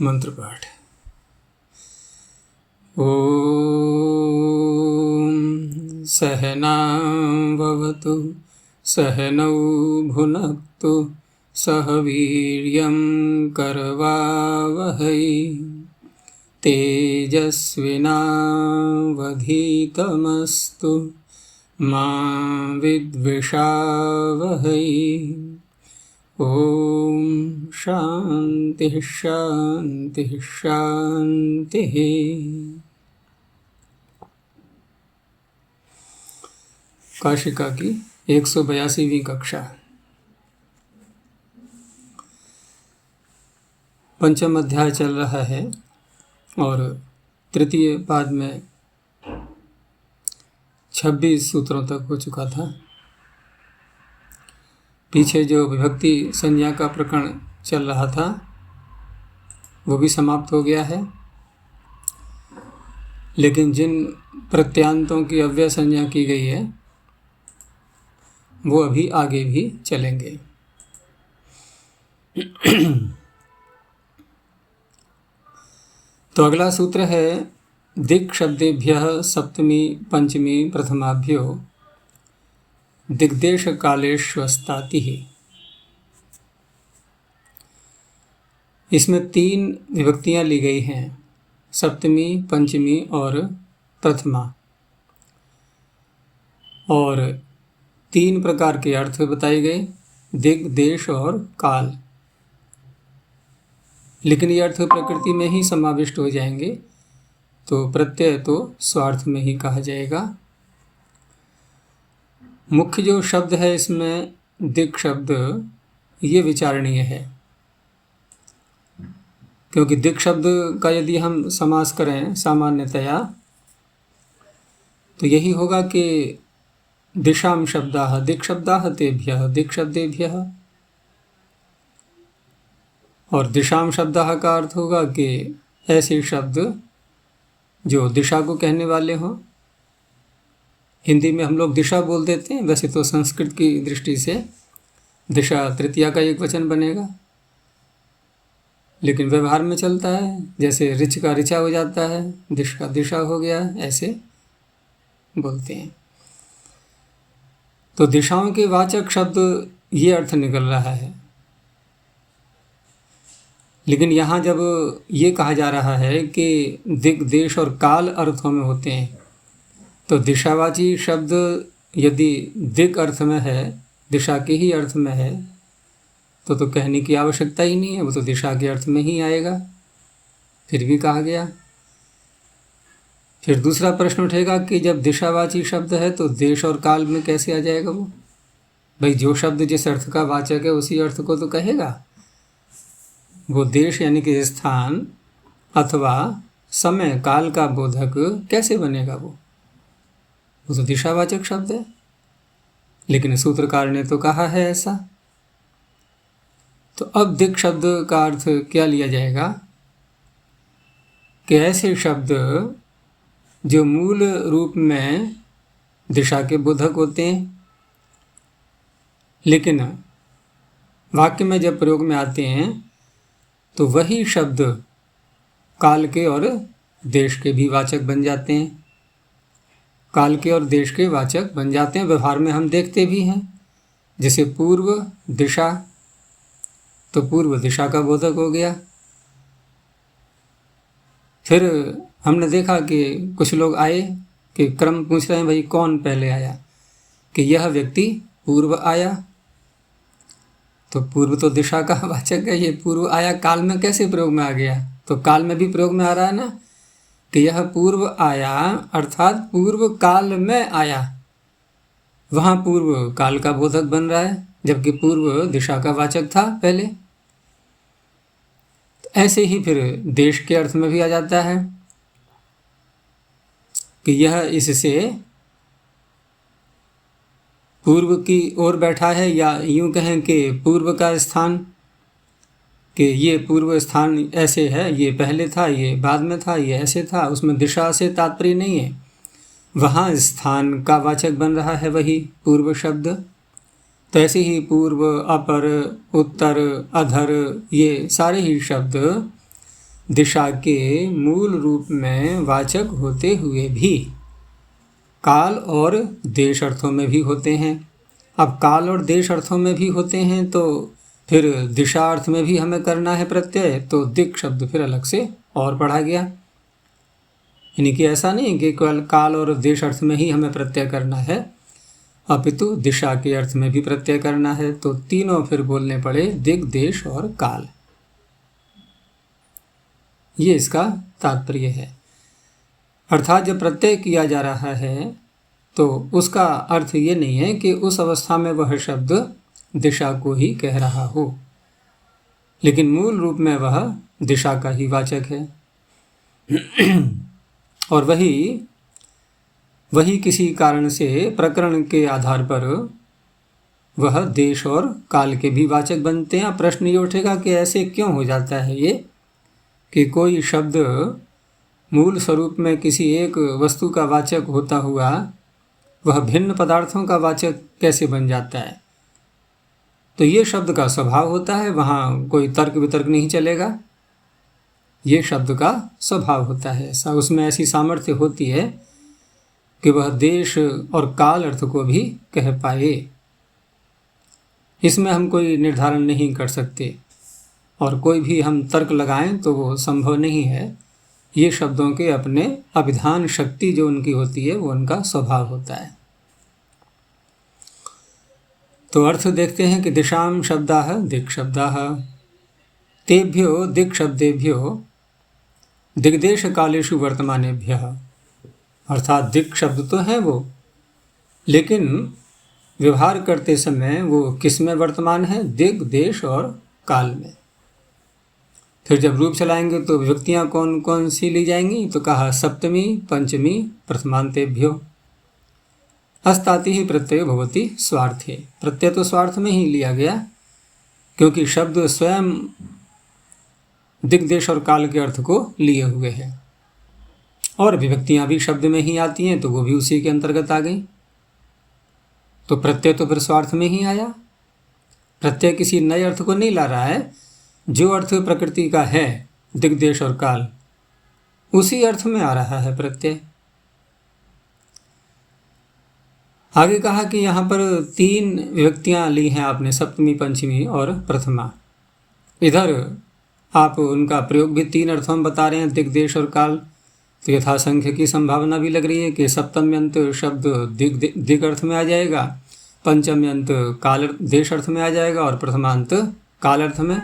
मंत्र पाठ। ॐ सहनाववतु सहनौ भुनक्तु सह वीर्यं करवावहै तेजस्विनावधीतमस्तु मा विद्विषावहै। ओम शांति शांति शांति। काशिका की 182वीं कक्षा। पंचम अध्याय चल रहा है और तृतीय पाद में 26 सूत्रों तक हो चुका था। पीछे जो विभक्ति संज्ञा का प्रकरण चल रहा था वो भी समाप्त हो गया है, लेकिन जिन प्रत्यांतों की अव्यय संज्ञा की गई है वो अभी आगे भी चलेंगे। तो अगला सूत्र है दिक् शब्देभ्यः सप्तमी पंचमी प्रथमाभ्यो दिग्देश कालेष्वस्ताति। इसमें 3 विभक्तियां ली गई हैं, सप्तमी पंचमी और प्रथमा, और 3 प्रकार के अर्थ बताए गए, दिग देश और काल। लेकिन ये अर्थ प्रकृति में ही समाविष्ट हो जाएंगे, तो प्रत्यय तो स्वार्थ में ही कहा जाएगा। मुख्य जो शब्द है इसमें दिक् शब्द, ये विचारणीय है, क्योंकि दिक् शब्द का यदि हम समास करें सामान्यतया तो यही होगा कि दिशाम शब्दाः दिक् शब्दाः तेभ्यः दिक् शब्देभ्यः, और दिशाम शब्दाः का अर्थ होगा कि ऐसे शब्द जो दिशा को कहने वाले हों। हिंदी में हम लोग दिशा बोल देते हैं, वैसे तो संस्कृत की दृष्टि से दिशा तृतीया का एक वचन बनेगा, लेकिन व्यवहार में चलता है जैसे रिच का ऋचा हो जाता है, दिश का दिशा हो गया, ऐसे बोलते हैं। तो दिशाओं के वाचक शब्द ये अर्थ निकल रहा है। लेकिन यहाँ जब ये कहा जा रहा है कि दिक् देश और काल अर्थों में होते हैं, तो दिशावाची शब्द यदि दिक् अर्थ में है, दिशा के ही अर्थ में है, तो कहने की आवश्यकता ही नहीं है, वो तो दिशा के अर्थ में ही आएगा। फिर भी कहा गया। फिर दूसरा प्रश्न उठेगा कि जब दिशावाची शब्द है तो देश और काल में कैसे आ जाएगा वो? भाई जो शब्द जिस अर्थ का वाचक है उसी अर्थ को तो कहेगा। वो देश यानी कि स्थान अथवा समय काल का बोधक कैसे बनेगा? वो तो दिशावाचक शब्द है। लेकिन सूत्रकार ने तो कहा है ऐसा। तो अब दिक् शब्द का अर्थ क्या लिया जाएगा कि ऐसे शब्द जो मूल रूप में दिशा के बोधक होते हैं, लेकिन वाक्य में जब प्रयोग में आते हैं तो वही शब्द काल के और देश के भी वाचक बन जाते हैं। काल के और देश के वाचक बन जाते हैं। व्यवहार में हम देखते भी हैं, जैसे पूर्व दिशा, तो पूर्व दिशा का बोधक हो गया। फिर हमने देखा कि कुछ लोग आए कि क्रम पूछ रहे हैं, भाई कौन पहले आया, कि यह व्यक्ति पूर्व आया, तो पूर्व तो दिशा का वाचक है, ये पूर्व आया काल में कैसे प्रयोग में आ गया? तो काल में भी प्रयोग में आ रहा है ना कि यह पूर्व आया, अर्थात पूर्व काल में आया। वहाँ पूर्व काल का बोधक बन रहा है, जबकि पूर्व दिशा का वाचक था पहले। तो ऐसे ही फिर देश के अर्थ में भी आ जाता है कि यह इससे पूर्व की ओर बैठा है, या यूं कहें कि पूर्व का स्थान, कि ये पूर्व स्थान ऐसे है, ये पहले था, ये बाद में था, ये ऐसे था। उसमें दिशा से तात्पर्य नहीं है, वहाँ स्थान का वाचक बन रहा है वही पूर्व शब्द। तो ऐसे ही पूर्व, अपर, उत्तर, अधर, ये सारे ही शब्द दिशा के मूल रूप में वाचक होते हुए भी काल और देश अर्थों में भी होते हैं। अब काल और देश अर्थों में भी होते हैं तो फिर दिशा अर्थ में भी हमें करना है प्रत्यय, तो दिक् शब्द फिर अलग से और पढ़ा गया। यानी कि ऐसा नहीं कि केवल काल और देश अर्थ में ही हमें प्रत्यय करना है, अपितु दिशा के अर्थ में भी प्रत्यय करना है। तो तीनों फिर बोलने पड़े, दिक्, देश और काल। ये इसका तात्पर्य है। अर्थात जब प्रत्यय किया जा रहा है तो उसका अर्थ ये नहीं है कि उस अवस्था में वह शब्द दिशा को ही कह रहा हो, लेकिन मूल रूप में वह दिशा का ही वाचक है। और वही किसी कारण से प्रकरण के आधार पर वह देश और काल के भी वाचक बनते हैं। प्रश्न ये उठेगा कि ऐसे क्यों हो जाता है ये, कि कोई शब्द मूल स्वरूप में किसी एक वस्तु का वाचक होता हुआ वह भिन्न पदार्थों का वाचक कैसे बन जाता है। तो ये शब्द का स्वभाव होता है, वहाँ कोई तर्क वितर्क नहीं चलेगा। ये शब्द का स्वभाव होता है ऐसा, उसमें ऐसी सामर्थ्य होती है कि वह देश और काल अर्थ को भी कह पाए। इसमें हम कोई निर्धारण नहीं कर सकते और कोई भी हम तर्क लगाएं तो वो संभव नहीं है। ये शब्दों के अपने अभिधान शक्ति जो उनकी होती है वो उनका स्वभाव होता है। तो अर्थ देखते हैं कि दिशाम शब्दाः दिक् शब्दाः तेभ्यो दिक् शब्देभ्यो दिग्देश कालेषु वर्तमानेभ्यः। अर्थात दिक् शब्द तो है वो, लेकिन व्यवहार करते समय वो किस में वर्तमान है, दिग्, देश और काल में। फिर जब रूप चलाएंगे तो विभक्तियाँ कौन कौन सी ली जाएंगी, तो कहा सप्तमी पंचमी प्रथमांतेभ्यो। अस्ताति ही प्रत्यय भवति स्वार्थे। प्रत्यय तो स्वार्थ में ही लिया गया, क्योंकि शब्द स्वयं दिग्देश और काल के अर्थ को लिए हुए है, और विभक्तियाँ भी शब्द में ही आती हैं तो वो भी उसी के अंतर्गत आ गई। तो प्रत्यय तो फिर स्वार्थ में ही आया। प्रत्यय किसी नए अर्थ को नहीं ला रहा है, जो अर्थ प्रकृति का है दिग्देश और काल, उसी अर्थ में आ रहा है प्रत्यय। आगे कहा कि यहाँ पर 3 विभक्तियाँ ली हैं आपने, सप्तमी पंचमी और प्रथमा। इधर आप उनका प्रयोग भी 3 अर्थों में बता रहे हैं, दिग्देश और काल। तो यथासंख्य की संभावना भी लग रही है कि सप्तम्यंत शब्द दिग् अर्थ में आ जाएगा, पंचम्यंत काल देश अर्थ में आ जाएगा और प्रथमांत काल अर्थ में।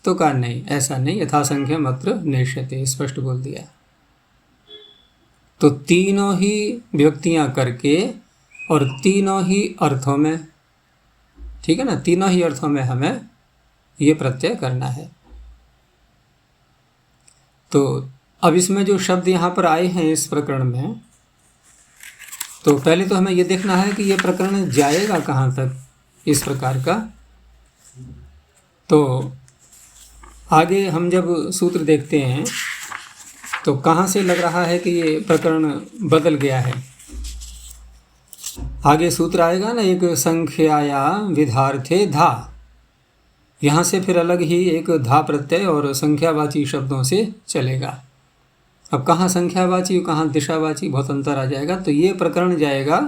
तो कहा नहीं, ऐसा नहीं, यथासंख्यम अत्र नेष्यते, स्पष्ट बोल दिया। तो तीनों ही विभक्तियां करके और तीनों ही अर्थों में, ठीक है ना, तीनों ही अर्थों में हमें ये प्रत्यय करना है। तो अब इसमें जो शब्द यहाँ पर आए हैं इस प्रकरण में, तो पहले तो हमें ये देखना है कि ये प्रकरण जाएगा कहाँ तक इस प्रकार का। तो आगे हम जब सूत्र देखते हैं तो कहाँ से लग रहा है कि ये प्रकरण बदल गया है। आगे सूत्र आएगा ना, एक संख्याया विधार्थे धा, यहाँ से फिर अलग ही एक धा प्रत्यय और संख्यावाची शब्दों से चलेगा। अब कहाँ संख्यावाची कहाँ दिशावाची, बहुत अंतर आ जाएगा। तो ये प्रकरण जाएगा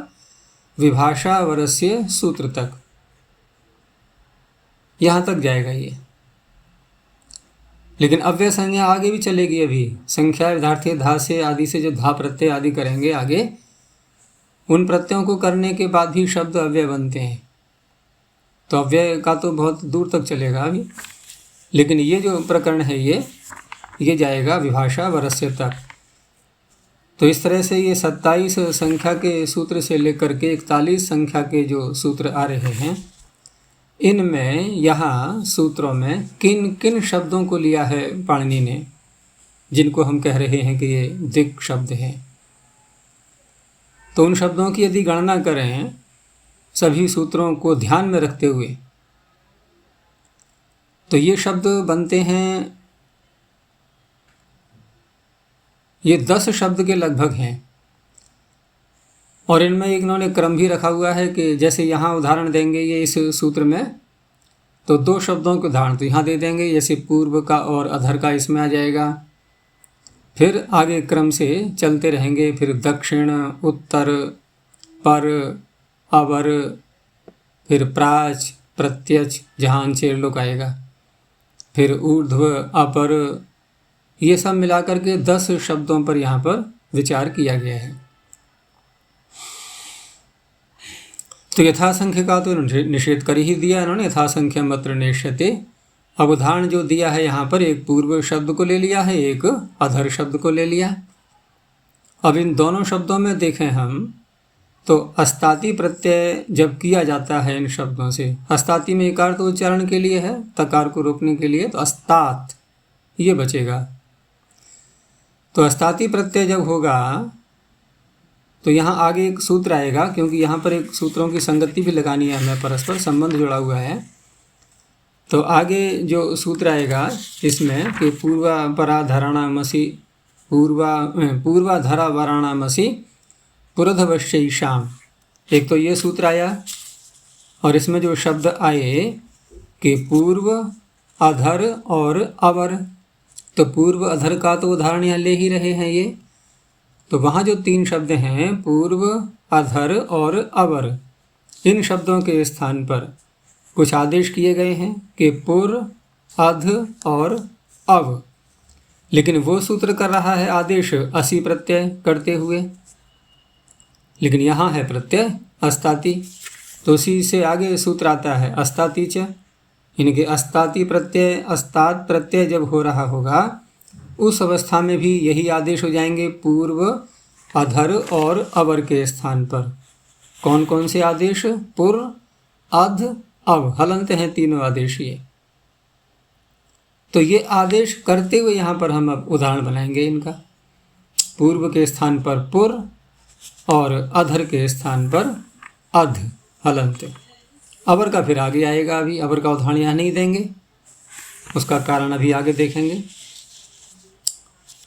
विभाषा वरस्य सूत्र तक, यहाँ तक जाएगा ये। लेकिन अव्यय संज्ञा आगे भी चलेगी। अभी संख्या विधार्थी धा से आदि से जो धा प्रत्यय आदि करेंगे आगे, उन प्रत्ययों को करने के बाद भी शब्द अव्यय बनते हैं। तो अव्यय का तो बहुत दूर तक चलेगा अभी, लेकिन ये जो प्रकरण है ये जाएगा विभाषा वरस्य तक। तो इस तरह से ये 27 संख्या के सूत्र से लेकर के 41 संख्या के जो सूत्र आ रहे हैं, इनमें यहाँ सूत्रों में किन किन शब्दों को लिया है पाणिनि ने, जिनको हम कह रहे हैं कि ये दिक् शब्द हैं। तो उन शब्दों की यदि गणना करें सभी सूत्रों को ध्यान में रखते हुए, तो ये शब्द बनते हैं, ये 10 शब्द के लगभग हैं। और इनमें इन्होंने क्रम भी रखा हुआ है कि जैसे यहाँ उदाहरण देंगे ये इस सूत्र में, तो दो शब्दों के उदाहरण तो यहाँ दे देंगे, जैसे पूर्व का और अधर का इसमें आ जाएगा। फिर आगे क्रम से चलते रहेंगे, फिर दक्षिण, उत्तर, पर, अवर, फिर प्राच, प्रत्यच, जहाँ अंशेर लोक आएगा, फिर ऊर्ध्व, अपर, ये सब मिलाकर के 10 शब्दों पर यहाँ पर विचार किया गया है। तो यथासंख्य का तो निषेध कर ही दिया इन्होंने, यथासंख्य मत्र नेष्यते। अब उदाहरण जो दिया है यहाँ पर, एक पूर्व शब्द को ले लिया है, एक अधर शब्द को ले लिया। अब इन दोनों शब्दों में देखें हम तो अस्ताति प्रत्यय जब किया जाता है इन शब्दों से, अस्ताति में एकार तो उच्चारण के लिए है, तकार को रोकने के लिए, तो अस्तात ये बचेगा। तो अस्ताति प्रत्यय जब होगा तो यहाँ आगे एक सूत्र आएगा, क्योंकि यहाँ पर एक सूत्रों की संगति भी लगानी है हमें, परस्पर संबंध जुड़ा हुआ है। तो आगे जो सूत्र आएगा इसमें कि पूर्वापराधराणामसि, पूर्वाधरावराणामसि पुरधवश्यैषाम, एक तो ये सूत्र आया, और इसमें जो शब्द आए कि पूर्व, अधर और अवर, तो पूर्व अधर का तो उदाहरण यहाँ ले ही रहे हैं ये। तो वहाँ जो 3 शब्द हैं, पूर्व, अधर और अवर, इन शब्दों के स्थान पर कुछ आदेश किए गए हैं कि पुर, अध और अव, लेकिन वो सूत्र कर रहा है आदेश असि प्रत्यय करते हुए, लेकिन यहाँ है प्रत्यय अस्ताति, तो उसी से आगे सूत्र आता है अस्ताति च। इनके अस्ताति प्रत्यय, अस्तात प्रत्यय जब हो रहा होगा उस अवस्था में भी यही आदेश हो जाएंगे पूर्व, अधर और अवर के स्थान पर। कौन कौन से आदेश? पुर, अध, अव, हलंत हैं तीनों आदेश ये। तो ये आदेश करते हुए यहाँ पर हम अब उदाहरण बनाएंगे इनका। पूर्व के स्थान पर पुर और अधर के स्थान पर अध, हलंत। अवर का फिर आगे आएगा, अभी अवर का उदाहरण यहाँ नहीं देंगे, उसका कारण अभी आगे देखेंगे,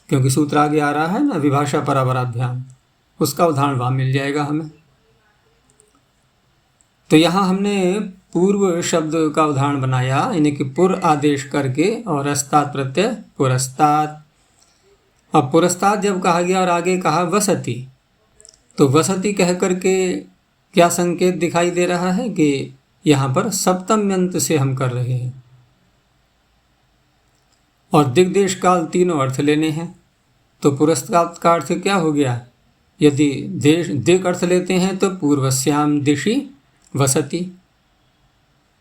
क्योंकि सूत्र आगे आ रहा है ना, विभाषा परावराभ्याम, उसका उदाहरण वहाँ मिल जाएगा हमें। तो यहाँ हमने पूर्व शब्द का उदाहरण बनाया, यानी कि पुर आदेश करके, और अस्तात् प्रत्यय पुरस्तात्। अब पुरस्तात् जब कहा गया और आगे कहा वसति, तो वसति कह करके क्या संकेत दिखाई दे रहा है कि यहाँ पर सप्तम्यंत से हम कर रहे हैं, और दिग्देश काल तीनों अर्थ लेने हैं। तो पुरस्तात् का अर्थ क्या हो गया? यदि देश दिक् अर्थ लेते हैं तो पूर्वस्याम दिशि वसति,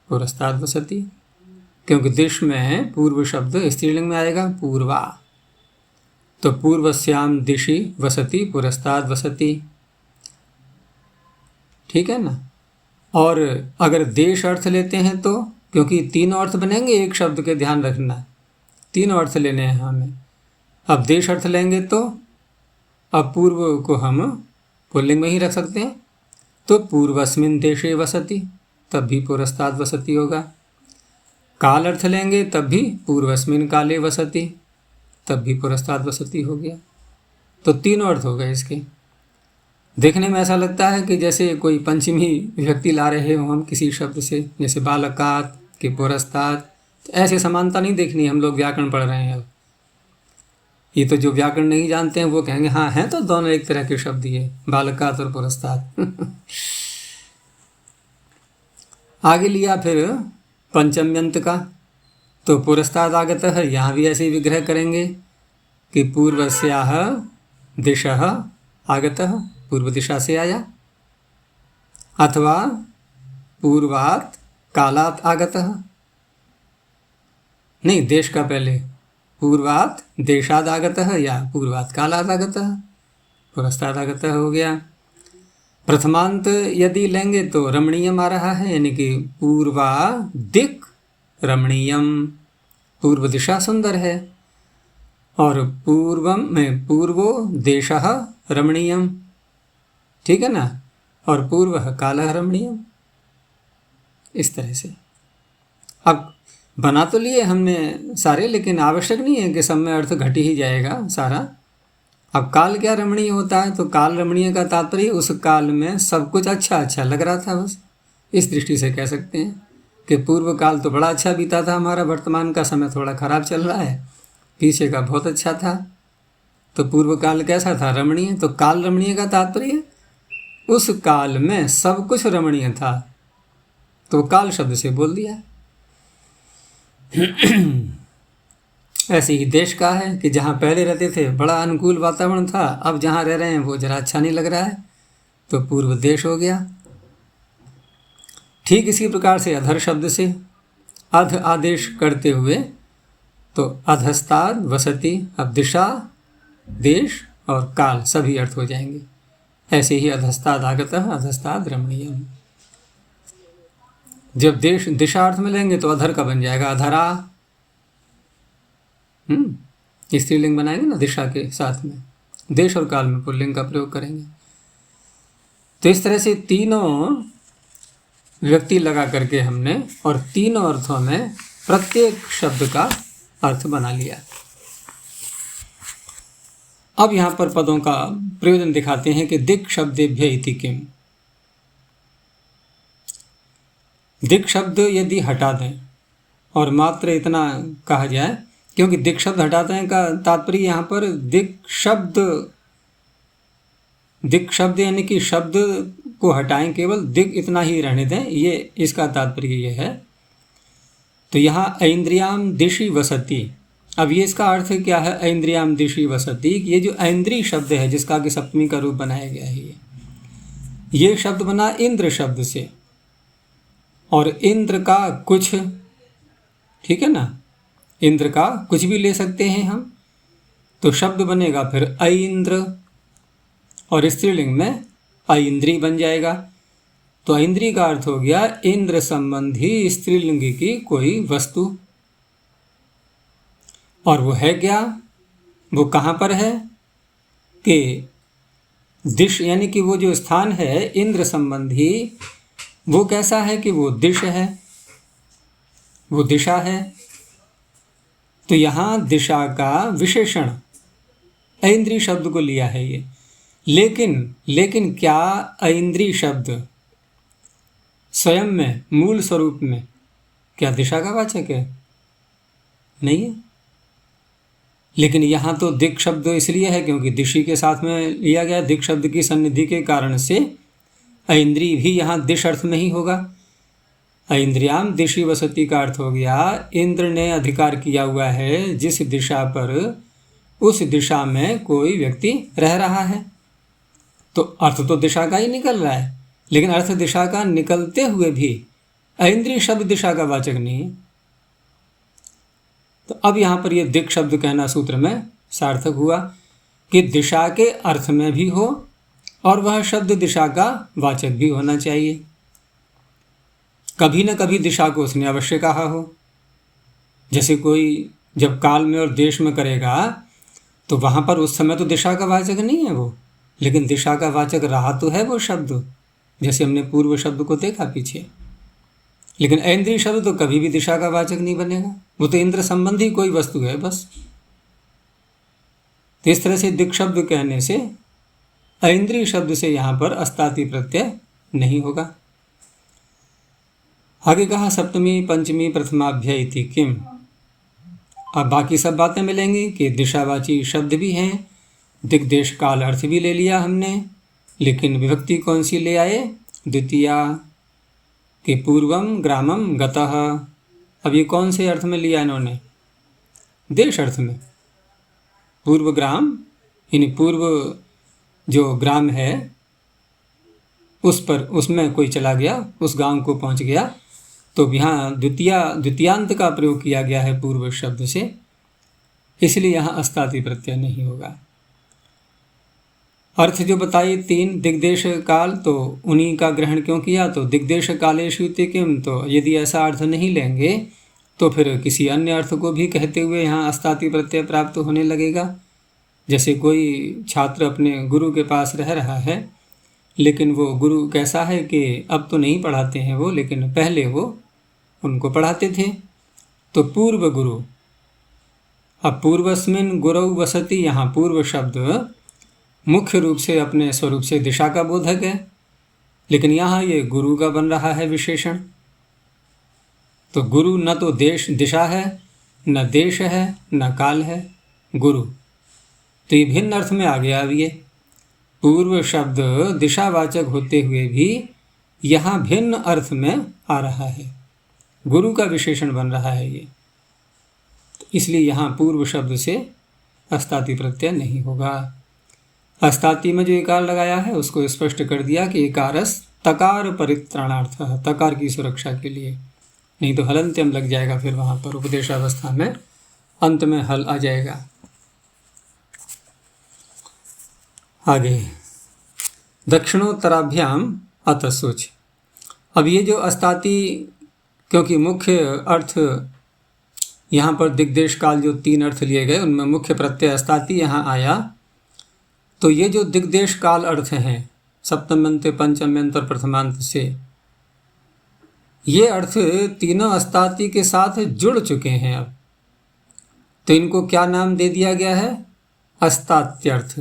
पुरस्तात् वसति, क्योंकि दिश में पूर्व शब्द स्त्रीलिंग में आएगा पूर्वा, तो पूर्वस्याम दिशि वसति पुरस्तात् वसति, ठीक है ना। और अगर देश अर्थ लेते हैं तो, क्योंकि तीनों अर्थ बनेंगे एक शब्द के, ध्यान रखना, तीनों अर्थ लेने हैं हमें। अब देश अर्थ लेंगे तो अब पूर्व को हम पुल्लिंग में ही रख सकते हैं, तो पूर्वस्मिन् देशे वसति, तब भी पुरस्तात् वसति होगा। काल अर्थ लेंगे तब भी पूर्वस्मिन् काले वसति, तब भी पुरस्तात् वसति हो गया। तो तीनों अर्थ हो गए इसके। देखने में ऐसा लगता है कि जैसे कोई पंचमी विभक्ति ला रहे हो हम किसी शब्द से, जैसे बालकात् के पुरस्तात्, तो ऐसे समानता नहीं देखनी, हम लोग व्याकरण पढ़ रहे हैं अब। ये तो जो व्याकरण नहीं जानते हैं वो कहेंगे हाँ हैं तो दोनों एक तरह के शब्द ये, बालकात् और पुरस्तात्। आगे लिया फिर पंचम्यंत का, तो पुरस्तात् आगत है, यहाँ भी ऐसे ही विग्रह करेंगे कि पूर्वस्याः दिशः आगतः, पूर्व दिशा से आया, अथवा पूर्वात् कालात् आगतः, नहीं देश का पहले, पूर्वात् देशात् आगतः या पूर्वात् कालात् आगतः, पुरस्तात् आगतः हो गया। प्रथमांत यदि लेंगे तो रमणीयम आ रहा है, यानी कि पूर्वा दिक् रमणीयम, पूर्व दिशा सुंदर है, और पूर्वम में पूर्वो देशः रमणीयम, ठीक है ना, और पूर्वः कालः रमणीयम, इस तरह से। अब बना तो लिए हमने सारे, लेकिन आवश्यक नहीं है कि सब में अर्थ घट ही जाएगा सारा। अब काल क्या रमणीय होता है? तो काल रमणीय का तात्पर्य उस काल में सब कुछ अच्छा अच्छा लग रहा था, बस इस दृष्टि से कह सकते हैं। कि पूर्व काल तो बड़ा अच्छा बीता था हमारा, वर्तमान का समय थोड़ा खराब चल रहा है, पीछे का बहुत अच्छा था। तो पूर्व काल कैसा था? रमणीय। तो काल रमणीय का तात्पर्य उस काल में सब कुछ रमणीय था, तो काल शब्द से बोल दिया। ऐसे ही देश का है कि जहाँ पहले रहते थे बड़ा अनुकूल वातावरण था, अब जहाँ रह रहे हैं वो जरा अच्छा नहीं लग रहा है, तो पूर्व देश हो गया। ठीक इसी प्रकार से अधर शब्द से अध आदेश करते हुए तो अधस्ताद वसति, अब दिशा, देश और काल सभी अर्थ हो जाएंगे। ऐसे ही अधस्ताद आगतः अधस्ताद रमणीयम। जब देश दिशा अर्थ में लेंगे तो अधर का बन जाएगा अधरा, स्त्रीलिंग बनाएंगे ना दिशा के साथ में, देश और काल में पुल्लिंग का प्रयोग करेंगे। तो इस तरह से तीनों व्यक्ति लगा करके हमने और तीनों अर्थों में प्रत्येक शब्द का अर्थ बना लिया। अब यहाँ पर पदों का प्रयोजन दिखाते हैं कि दिक् शब्देभ्य इति किम। दिक् शब्द यदि हटा दें और मात्र इतना कहा जाए, क्योंकि दिक् शब्द हटाते हैं का तात्पर्य यहाँ पर दिक् शब्द यानी कि शब्द को हटाएं, केवल दिक् इतना ही रहने दें, ये इसका तात्पर्य ये है। तो यहाँ ऐन्द्रियाम दिशि वसति, अब ये इसका अर्थ क्या है? ऐन्द्रियाम दिशि वसति, ये जो ऐन्द्रिय शब्द है जिसका कि सप्तमी का रूप बनाया गया है, ये शब्द बना इंद्र शब्द से, और इंद्र का कुछ, ठीक है ना, इंद्र का कुछ भी ले सकते हैं हम, तो शब्द बनेगा फिर ऐन्द्र, और स्त्रीलिंग में ऐन्द्री बन जाएगा। तो ऐन्द्री का अर्थ हो गया इंद्र संबंधी स्त्रीलिंग की कोई वस्तु। और वो है क्या? वो कहाँ पर है? कि दिश, यानी कि वो जो स्थान है इंद्र संबंधी, वो कैसा है कि वो दिश है, वो दिशा है। तो यहाँ दिशा का विशेषण ऐन्द्री शब्द को लिया है ये। लेकिन क्या ऐन्द्री शब्द स्वयं में, मूल स्वरूप में क्या दिशा का वाचक है? नहीं है। लेकिन यहाँ तो दिक् शब्द इसलिए है क्योंकि दिशि के साथ में लिया गया, दिक् शब्द की सन्निधि के कारण से ऐन्द्री भी यहाँ दिश अर्थ में ही होगा। ऐन्द्रियाम दिशि वसति का अर्थ हो गया इंद्र ने अधिकार किया हुआ है जिस दिशा पर, उस दिशा में कोई व्यक्ति रह रहा है। तो अर्थ तो दिशा का ही निकल रहा है, लेकिन अर्थ दिशा का निकलते हुए भी ऐन्द्रिय शब्द दिशा का वाचक नहीं है। तो अब यहाँ पर ये दिक् शब्द कहना सूत्र में सार्थक हुआ कि दिशा के अर्थ में भी हो और वह शब्द दिशा का वाचक भी होना चाहिए। कभी न कभी दिशा को उसने अवश्य कहा हो। जैसे कोई जब काल में और देश में करेगा तो वहाँ पर उस समय तो दिशा का वाचक नहीं है वो, लेकिन दिशा का वाचक रहा तो है वो शब्द, जैसे हमने पूर्व शब्द को देखा पीछे। लेकिन ऐन्द्रिय शब्द तो कभी भी दिशा का वाचक नहीं बनेगा, वो तो इंद्र संबंधी कोई वस्तु है बस। तो इस तरह से दिक् शब्द कहने से ऐन्द्रिय शब्द से यहाँ पर अस्ताति प्रत्यय नहीं होगा। आगे कहा सप्तमी पंचमी प्रथमाभ्य इति किम। अब बाकी सब बातें मिलेंगी कि दिशावाची शब्द भी हैं, दिक् देश काल अर्थ भी ले लिया हमने, लेकिन विभक्ति कौन सी ले आए? द्वितीया कि पूर्वम ग्रामम गतः। अब ये कौन से अर्थ में लिया इन्होंने? देश अर्थ में। पूर्व ग्राम यानी पूर्व जो ग्राम है उस पर, उसमें कोई चला गया, उस गांव को पहुंच गया, तो यहाँ द्वितीयांत का प्रयोग किया गया है पूर्व शब्द से, इसलिए यहाँ अस्ताति प्रत्यय नहीं होगा। अर्थ जो बताए तीन, दिग्देश काल, तो उन्हीं का ग्रहण क्यों किया? तो दिग्देश कालेषु इति किम, तो यदि ऐसा अर्थ नहीं लेंगे तो फिर किसी अन्य अर्थ को भी कहते हुए यहाँ अस्ताति प्रत्यय प्राप्त होने लगेगा। जैसे कोई छात्र अपने गुरु के पास रह रहा है, लेकिन वो गुरु कैसा है कि अब तो नहीं पढ़ाते हैं वो, लेकिन पहले वो उनको पढ़ाते थे, तो पूर्व गुरु। अब पूर्वस्मिन गुरौ वसति, यहाँ पूर्व शब्द मुख्य रूप से अपने स्वरूप से दिशा का बोधक है, लेकिन यहाँ ये गुरु का बन रहा है विशेषण। तो गुरु न तो देश दिशा है, न देश है, न काल है, गुरु। तो ये भिन्न अर्थ में आ गया। अब ये पूर्व शब्द दिशावाचक होते हुए भी यहाँ भिन्न अर्थ में आ रहा है, गुरु का विशेषण बन रहा है ये। तो इसलिए यहाँ पूर्व शब्द से अस्ताति प्रत्यय नहीं होगा। अस्ताति में जो इकार लगाया है उसको स्पष्ट कर दिया कि इकारस तकार परित्राणार्थ, तकार की सुरक्षा के लिए, नहीं तो हलंत्यम लग जाएगा फिर वहाँ पर उपदेशावस्था में, अंत में हल आ जाएगा। आगे दक्षिणोत्तराभ्याम अतसुच। अब ये जो अस्ताति, क्योंकि मुख्य अर्थ यहाँ पर दिग्देश काल जो 3 अर्थ लिए गए उनमें मुख्य प्रत्यय अस्ताति यहाँ आया, तो ये जो दिग्देश काल अर्थ हैं सप्तम्यंत, पंचम्यंत और प्रथमांत से, ये अर्थ तीनों अस्ताति के साथ जुड़ चुके हैं अब। तो इनको क्या नाम दे दिया गया है? अस्तात्यर्थ।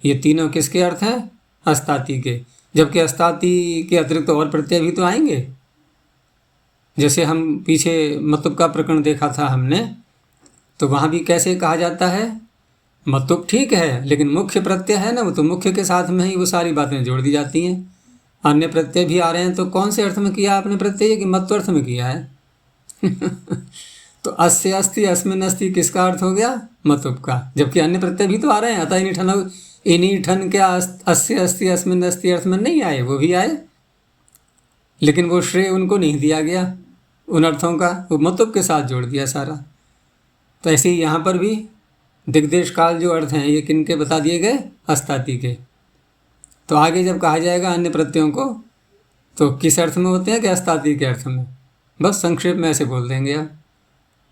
ये तीनों किसके अर्थ हैं? अस्ताति के। जबकि अस्ताति के अतिरिक्त और प्रत्यय भी तो आएंगे। जैसे हम पीछे मतुब का प्रकरण देखा था हमने, तो वहाँ भी कैसे कहा जाता है, मतुब ठीक है लेकिन मुख्य प्रत्यय है ना, वो तो मुख्य के साथ में ही वो सारी बातें जोड़ दी जाती हैं। अन्य प्रत्यय भी आ रहे हैं, तो कौन से अर्थ में किया आपने प्रत्यय कि मत्व अर्थ में किया है? तो अस्य अस्ति अस्मिन् अस्ति किसका अर्थ हो गया? मतुब का। जबकि अन्य प्रत्यय भी तो आ रहे हैं। अतः इन्हीं ठन क्या अस्य अस्ति अस्मिन् अस्ति अर्थ में नहीं आए? वो भी आए, लेकिन वो श्रेय उनको नहीं दिया गया उन अर्थों का, वो मतुब के साथ जोड़ दिया सारा। तो ऐसे ही यहाँ पर भी दिग्देश काल जो अर्थ हैं ये किनके बता दिए गए? अस्ताति के। तो आगे जब कहा जाएगा अन्य प्रत्ययों को, तो किस अर्थ में होते हैं कि अस्ताति के अर्थ में? बस संक्षेप में ऐसे बोल देंगे। अब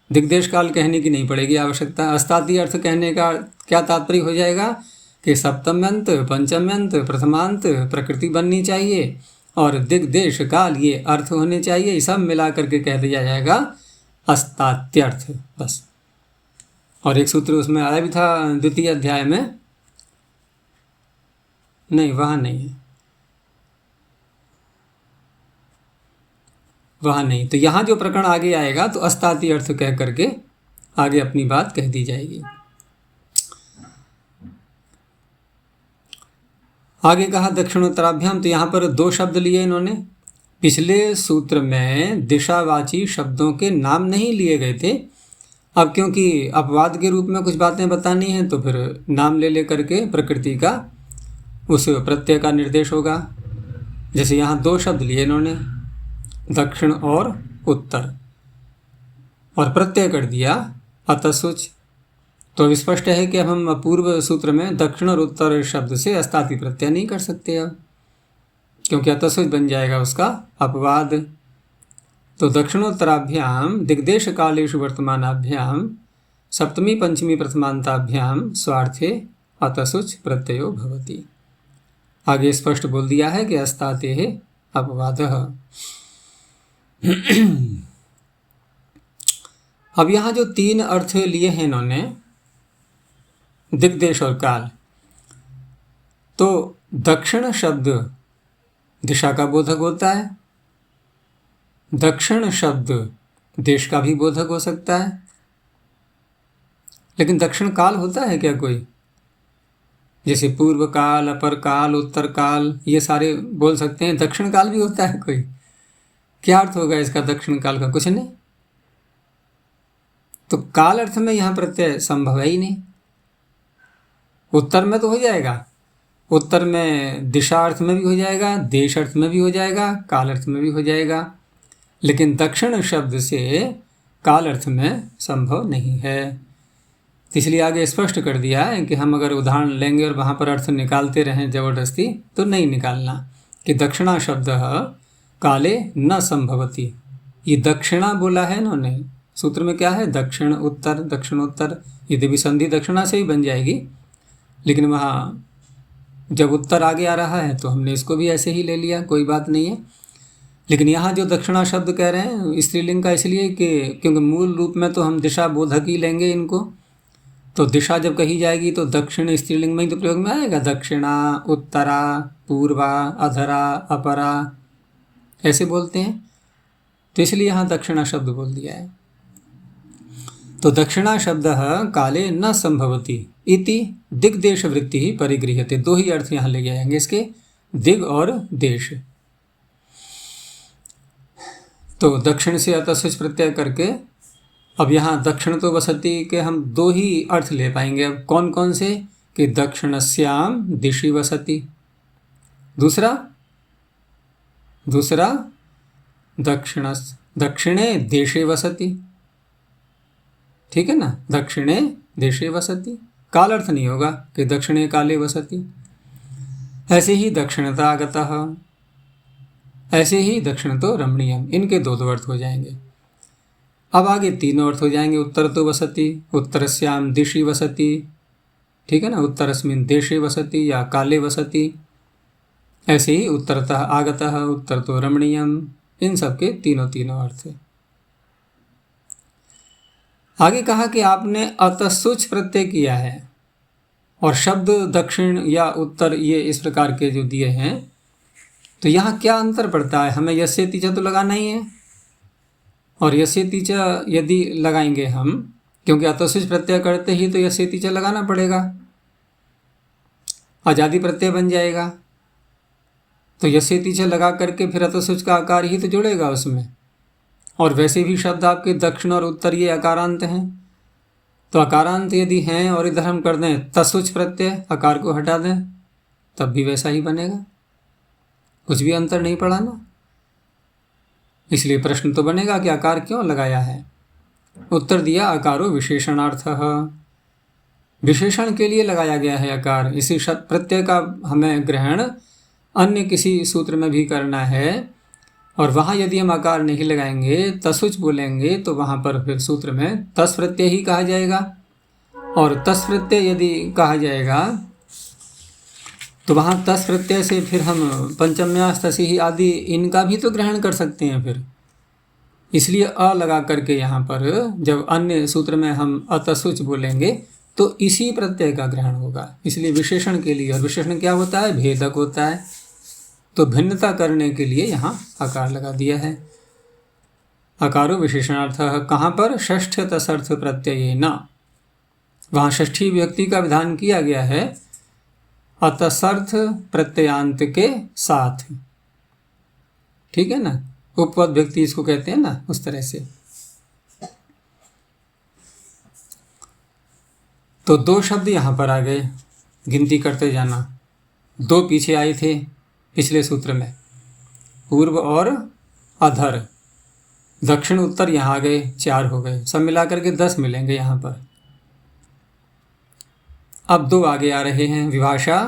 दिग्देश काल कहने की नहीं पड़ेगी आवश्यकता। अस्ताति अर्थ कहने का क्या तात्पर्य हो जाएगा कि सप्तम्यंत, पंचम्यंत, प्रथमांत प्रकृति बननी चाहिए और दिग्देश काल ये अर्थ होने चाहिए। सब मिला करके कह दिया जाएगा अस्तात्यर्थ, बस। और एक सूत्र उसमें आया भी था द्वितीय अध्याय में, नहीं वहाँ नहीं है, वहाँ नहीं। तो यहाँ जो प्रकरण आगे आएगा तो अस्ताति अर्थ कह करके आगे अपनी बात कह दी जाएगी। आगे कहा दक्षिणोत्तराभ्याम, तो यहाँ पर 2 शब्द लिए इन्होंने। पिछले सूत्र में दिशावाची शब्दों के नाम नहीं लिए गए थे। अब क्योंकि अपवाद के रूप में कुछ बातें बतानी हैं तो फिर नाम ले करके प्रकृति का, उस प्रत्यय का निर्देश होगा। जैसे यहाँ 2 शब्द लिए इन्होंने, दक्षिण और उत्तर, और प्रत्यय कर दिया अतसुच। तो अब स्पष्ट है कि अब हम पूर्व सूत्र में दक्षिण और उत्तर शब्द से अस्ताति प्रत्यय नहीं कर सकते अब, क्योंकि अतसुच बन जाएगा उसका अपवाद। तो दक्षिणोत्तराभ्याम दिग्देश कालेषु वर्तमानाभ्याम सप्तमी पंचमी प्रथमांताभ्याम स्वार्थे अतसुच प्रत्ययो भवति। आगे स्पष्ट बोल दिया है कि अस्तातेः अपवादः। अब यहाँ जो 3 अर्थ लिए हैं इन्होंने, दिग्देश और काल, तो दक्षिण शब्द दिशा का बोधक होता है, दक्षिण शब्द देश का भी बोधक हो सकता है, लेकिन दक्षिण काल होता है क्या कोई? जैसे पूर्व काल, अपर काल, उत्तर काल, ये सारे बोल सकते हैं। दक्षिण काल भी होता है कोई? क्या अर्थ होगा इसका दक्षिण काल का? कुछ नहीं। तो काल अर्थ में यहाँ प्रत्यय संभव है ही नहीं। उत्तर में तो हो जाएगा, उत्तर में दिशा अर्थ में भी हो जाएगा, देश अर्थ में भी हो जाएगा, काल अर्थ में भी हो जाएगा, लेकिन दक्षिण शब्द से काल अर्थ में संभव नहीं है। इसलिए आगे स्पष्ट कर दिया है कि हम अगर उदाहरण लेंगे और वहाँ पर अर्थ निकालते रहें ज़बरदस्ती, तो नहीं निकालना, कि दक्षिणा शब्द काले न संभवती। ये दक्षिणा बोला है इन्होंने, सूत्र में क्या है? दक्षिण उत्तर, दक्षिणोत्तर। यदि भी संधि दक्षिणा से ही बन जाएगी, लेकिन वहाँ जब उत्तर आगे आ रहा है तो हमने इसको भी ऐसे ही ले लिया, कोई बात नहीं है। लेकिन यहाँ जो दक्षिणा शब्द कह रहे हैं स्त्रीलिंग का, इसलिए कि क्योंकि मूल रूप में तो हम दिशा बोधक ही लेंगे इनको। तो दिशा जब कही जाएगी तो दक्षिण स्त्रीलिंग में ही तो प्रयोग में आएगा। दक्षिणा, उत्तरा, पूर्वा, अधरा, अपरा, ऐसे बोलते हैं। तो इसलिए यहाँ दक्षिणा शब्द बोल दिया है। तो दक्षिणा शब्द काले न संभवती इति दिग्देश वृत्ति ही परिगृह्यते। दो ही अर्थ यहाँ ले जाएंगे इसके, दिग और देश। तो दक्षिण से अतः प्रत्यय करके अब यहाँ दक्षिण तो वसति के हम दो ही अर्थ ले पाएंगे। अब कौन कौन से, कि दक्षिणस्याम दिशि वसति, दूसरा दक्षिणे देशे वसति, ठीक है ना, दक्षिणे देशे वसति। काल अर्थ नहीं होगा कि दक्षिणे काले वसति। ऐसे ही दक्षिणतागतः, ऐसे ही दक्षिण तो रमणीयम, इनके दो दो अर्थ हो जाएंगे। अब आगे तीनों अर्थ हो जाएंगे। उत्तर तो वसति, उत्तरस्याम दिशि वसति, ठीक है ना, उत्तरस्मिन् देशे वसति या काले वसति। ऐसे ही उत्तरतः आगतः, उत्तर तो रमणीयम, इन सब के तीनों तीनों अर्थ है। आगे कहा कि आपने अतसुच प्रत्यय किया है और शब्द दक्षिण या उत्तर ये इस प्रकार के जो दिए हैं, तो यहाँ क्या अंतर पड़ता है? हमें यस्य तीचा तो लगाना ही है, और यस्य तीचा यदि लगाएंगे हम, क्योंकि अतसुच प्रत्यय करते ही तो यस्य तीचा लगाना पड़ेगा, आजादी प्रत्यय बन जाएगा। तो यस्य तीचा लगा करके फिर अतसुच का आकार ही तो जुड़ेगा उसमें। और वैसे भी शब्द आपके दक्षिण और उत्तर ये अकारांत हैं, तो अकारांत यदि हैं और इधर हम कर दें तसुच प्रत्यय, आकार को हटा दें, तब भी वैसा ही बनेगा, कुछ भी अंतर नहीं पड़ा ना। इसलिए प्रश्न तो बनेगा कि आकार क्यों लगाया है। उत्तर दिया आकारो विशेषणार्थः, विशेषण के लिए लगाया गया है आकार। इसी शब्द प्रत्यय का हमें ग्रहण अन्य किसी सूत्र में भी करना है, और वहाँ यदि हम आकार नहीं लगाएंगे, तसुच बोलेंगे, तो वहाँ पर फिर सूत्र में तस् प्रत्यय ही कहा जाएगा। और तस् प्रत्यय यदि कहा जाएगा तो वहाँ तस् प्रत्यय से फिर हम पंचम्यास्तसी ही आदि इनका भी तो ग्रहण कर सकते हैं फिर। इसलिए अ लगा करके यहाँ पर जब अन्य सूत्र में हम अतसुच बोलेंगे तो इसी प्रत्यय का ग्रहण होगा। इसलिए विशेषण के लिए, और विशेषण क्या होता है? भेदक होता है। तो भिन्नता करने के लिए यहाँ आकार लगा दिया है। आकारो विशेषणार्थः, कहाँ पर? षष्ठ तसर्थ प्रत्यय न, वहाँ षष्ठी व्यक्ति का विधान किया गया है अतसर्थ प्रत्ययांत के साथ, ठीक है ना, उपपद व्यक्ति इसको कहते हैं ना, उस तरह से। तो दो शब्द यहाँ पर आ गए, गिनती करते जाना। दो पीछे आए थे पिछले सूत्र में, पूर्व और अधर। दक्षिण उत्तर यहाँ आ गए, 4 हो गए, सब मिलाकर के 10 मिलेंगे यहाँ पर। अब 2 आगे आ रहे हैं, विभाषा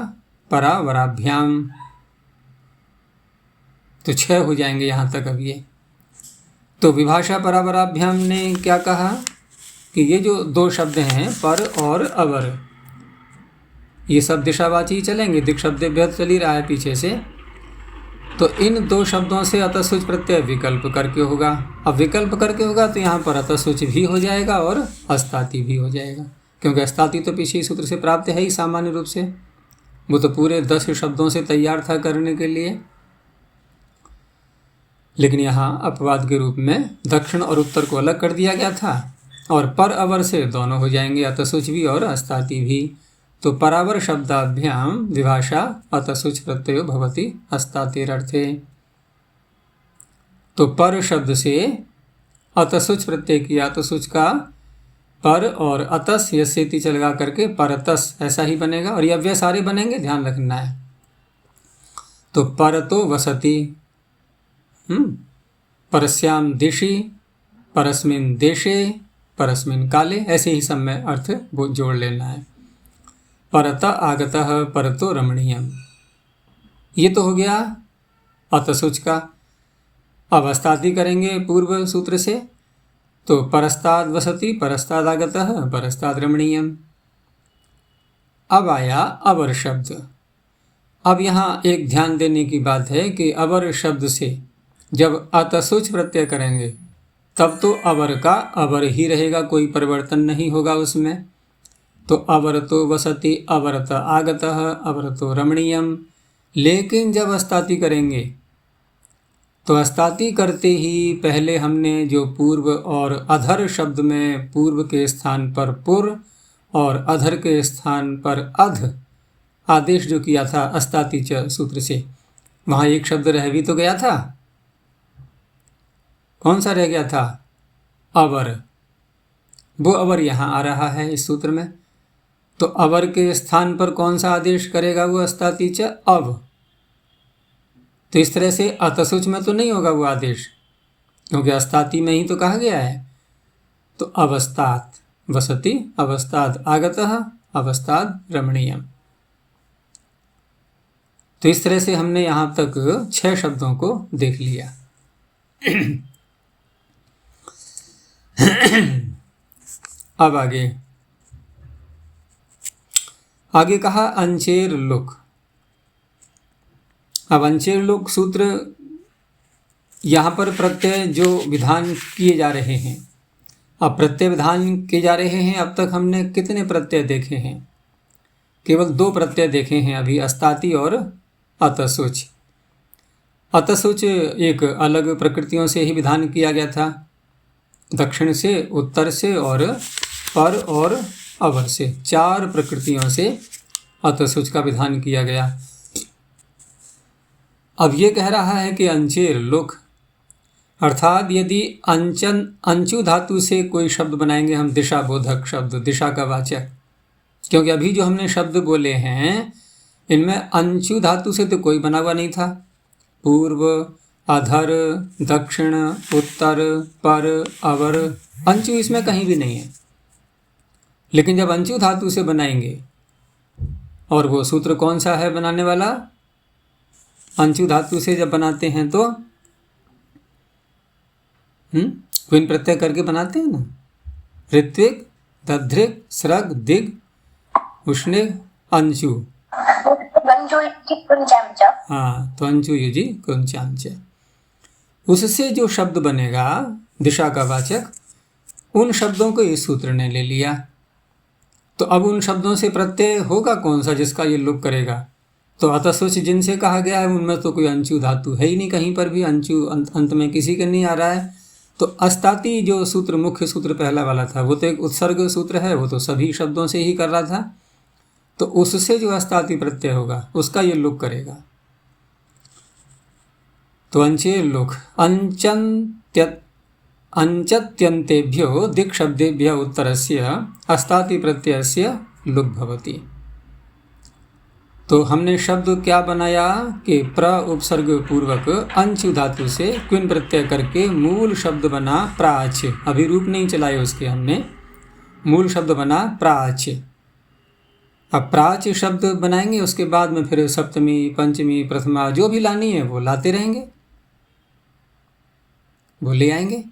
परावराभ्याम, तो 6 हो जाएंगे यहाँ तक अब ये। तो विभाषा परावराभ्याम ने क्या कहा कि ये जो 2 शब्द हैं पर और अवर, ये सब दिशावाची चलेंगे, दिक् शब्देभ्यः चल ही रहा है पीछे से। तो इन 2 शब्दों से अतसुच प्रत्यय विकल्प करके होगा। अब विकल्प करके होगा तो यहाँ पर अतसुच भी हो जाएगा और अस्ताति भी हो जाएगा, क्योंकि अस्ताति तो पीछे सूत्र से प्राप्त है ही सामान्य रूप से, वो तो पूरे 10 शब्दों से तैयार था करने के लिए। लेकिन यहाँ अपवाद के रूप में दक्षिण और उत्तर को अलग कर दिया गया था, और पर अवर से दोनों हो जाएंगे, अतसुच भी और अस्ताति भी। तो परावर शब्दाभ्याम विभाषा अतसुच प्रत्ययो भवति अस्तातिरर्थे। तो पर शब्द से अतसुच प्रत्यय किया, अतसुच का पर और अतस यस्य तीच लगा करके परतस, ऐसा ही बनेगा। और ये अव्यय सारे बनेंगे, ध्यान रखना है। तो परतो वसति, परस्याम दिशि, परस्मिन् देशे, परस्मिन् काले, ऐसे ही सब में अर्थ वो जोड़ लेना है। परत आगतः परतो रमणीयम, ये तो हो गया अतसुच का। अब अस्ताति करेंगे पूर्व सूत्र से, तो परस्ताद वसति, परस्ताद आगतः, परस्ताद रमणीयम। अब आया अवर शब्द। अब यहाँ एक ध्यान देने की बात है कि अवर शब्द से जब अतसुच प्रत्यय करेंगे तब तो अवर का अवर ही रहेगा, कोई परिवर्तन नहीं होगा उसमें। तो अवरतो वसति, अवरत आगतः, अवरतो रमणीयम। लेकिन जब अस्ताति करेंगे तो अस्ताति करते ही पहले हमने जो पूर्व और अधर शब्द में पूर्व के स्थान पर पुर और अधर के स्थान पर अध आदेश जो किया था अस्ताति च सूत्र से, वहाँ एक शब्द रह भी तो गया था। कौन सा रह गया था? अवर। वो अवर यहाँ आ रहा है इस सूत्र में। तो अवर के स्थान पर कौन सा आदेश करेगा वो अस्ताति च अव। तो इस तरह से अतसुच में तो नहीं होगा वो आदेश, क्योंकि अस्ताति में ही तो कहा गया है। तो अवस्थात वसति अवस्थाद आगतः अवस्थाद रमणीयम। तो इस तरह से हमने यहाँ तक 6 शब्दों को देख लिया। अब आगे कहा अंचेर लुक। अब अंचेर लुक सूत्र, यहाँ पर प्रत्यय जो विधान किए जा रहे हैं, अब प्रत्यय विधान किए जा रहे हैं। अब तक हमने कितने प्रत्यय देखे हैं? केवल 2 प्रत्यय देखे हैं अभी, अस्ताति और अतसुच। अतसुच एक अलग प्रकृतियों से ही विधान किया गया था, दक्षिण से, उत्तर से और पर और अवर से, 4 प्रकृतियों से अतसुच का विधान किया गया। अब ये कह रहा है कि अंचेर लुक, अर्थात यदि अंचु धातु से कोई शब्द बनाएंगे हम, दिशा बोधक शब्द, दिशा का वाचक, क्योंकि अभी जो हमने शब्द बोले हैं इनमें अंचु धातु से तो कोई बना हुआ नहीं था। पूर्व, अधर, दक्षिण, उत्तर, पर, अवर, अंचु इसमें कहीं भी नहीं है। लेकिन जब अंचु धातु से बनाएंगे, और वो सूत्र कौन सा है बनाने वाला? अंचु धातु से जब बनाते हैं तो क्विन प्रत्यय करके बनाते हैं ना, ऋत्विक, दध्रिक, स्रग, दिग, उष्णिक, अंचु। हाँ, तो अंचु युजी कुंचांच। उससे जो शब्द बनेगा दिशा का वाचक, उन शब्दों को इस सूत्र ने ले लिया। तो अब उन शब्दों से प्रत्यय होगा कौन सा जिसका ये लुक करेगा? तो अतसुच जिनसे कहा गया है उनमें तो कोई अंचु धातु है ही नहीं, कहीं पर भी अंचु अंत में किसी के नहीं आ रहा है। तो अस्ताति जो सूत्र, मुख्य सूत्र पहला वाला था, वो तो एक उत्सर्ग सूत्र है, वो तो सभी शब्दों से ही कर रहा था। तो उससे जो अस्ताति प्रत्यय होगा उसका ये लुक करेगा। तो अंचे लुक अंचत्यन्तेभ्यो दिक् शब्देभ्य उत्तरस्य अस्ताति प्रत्ययस्य लुक भवति। तो हमने शब्द क्या बनाया कि प्र उपसर्ग पूर्वक अंचु धातु से क्विन प्रत्यय करके मूल शब्द बना प्राच। अभी रूप नहीं चलाए उसके हमने, मूल शब्द बना प्राच। अब प्राच शब्द बनाएंगे, उसके बाद में फिर सप्तमी, पंचमी, प्रथमा जो भी लानी है वो लाते रहेंगे, वो ले आएंगे।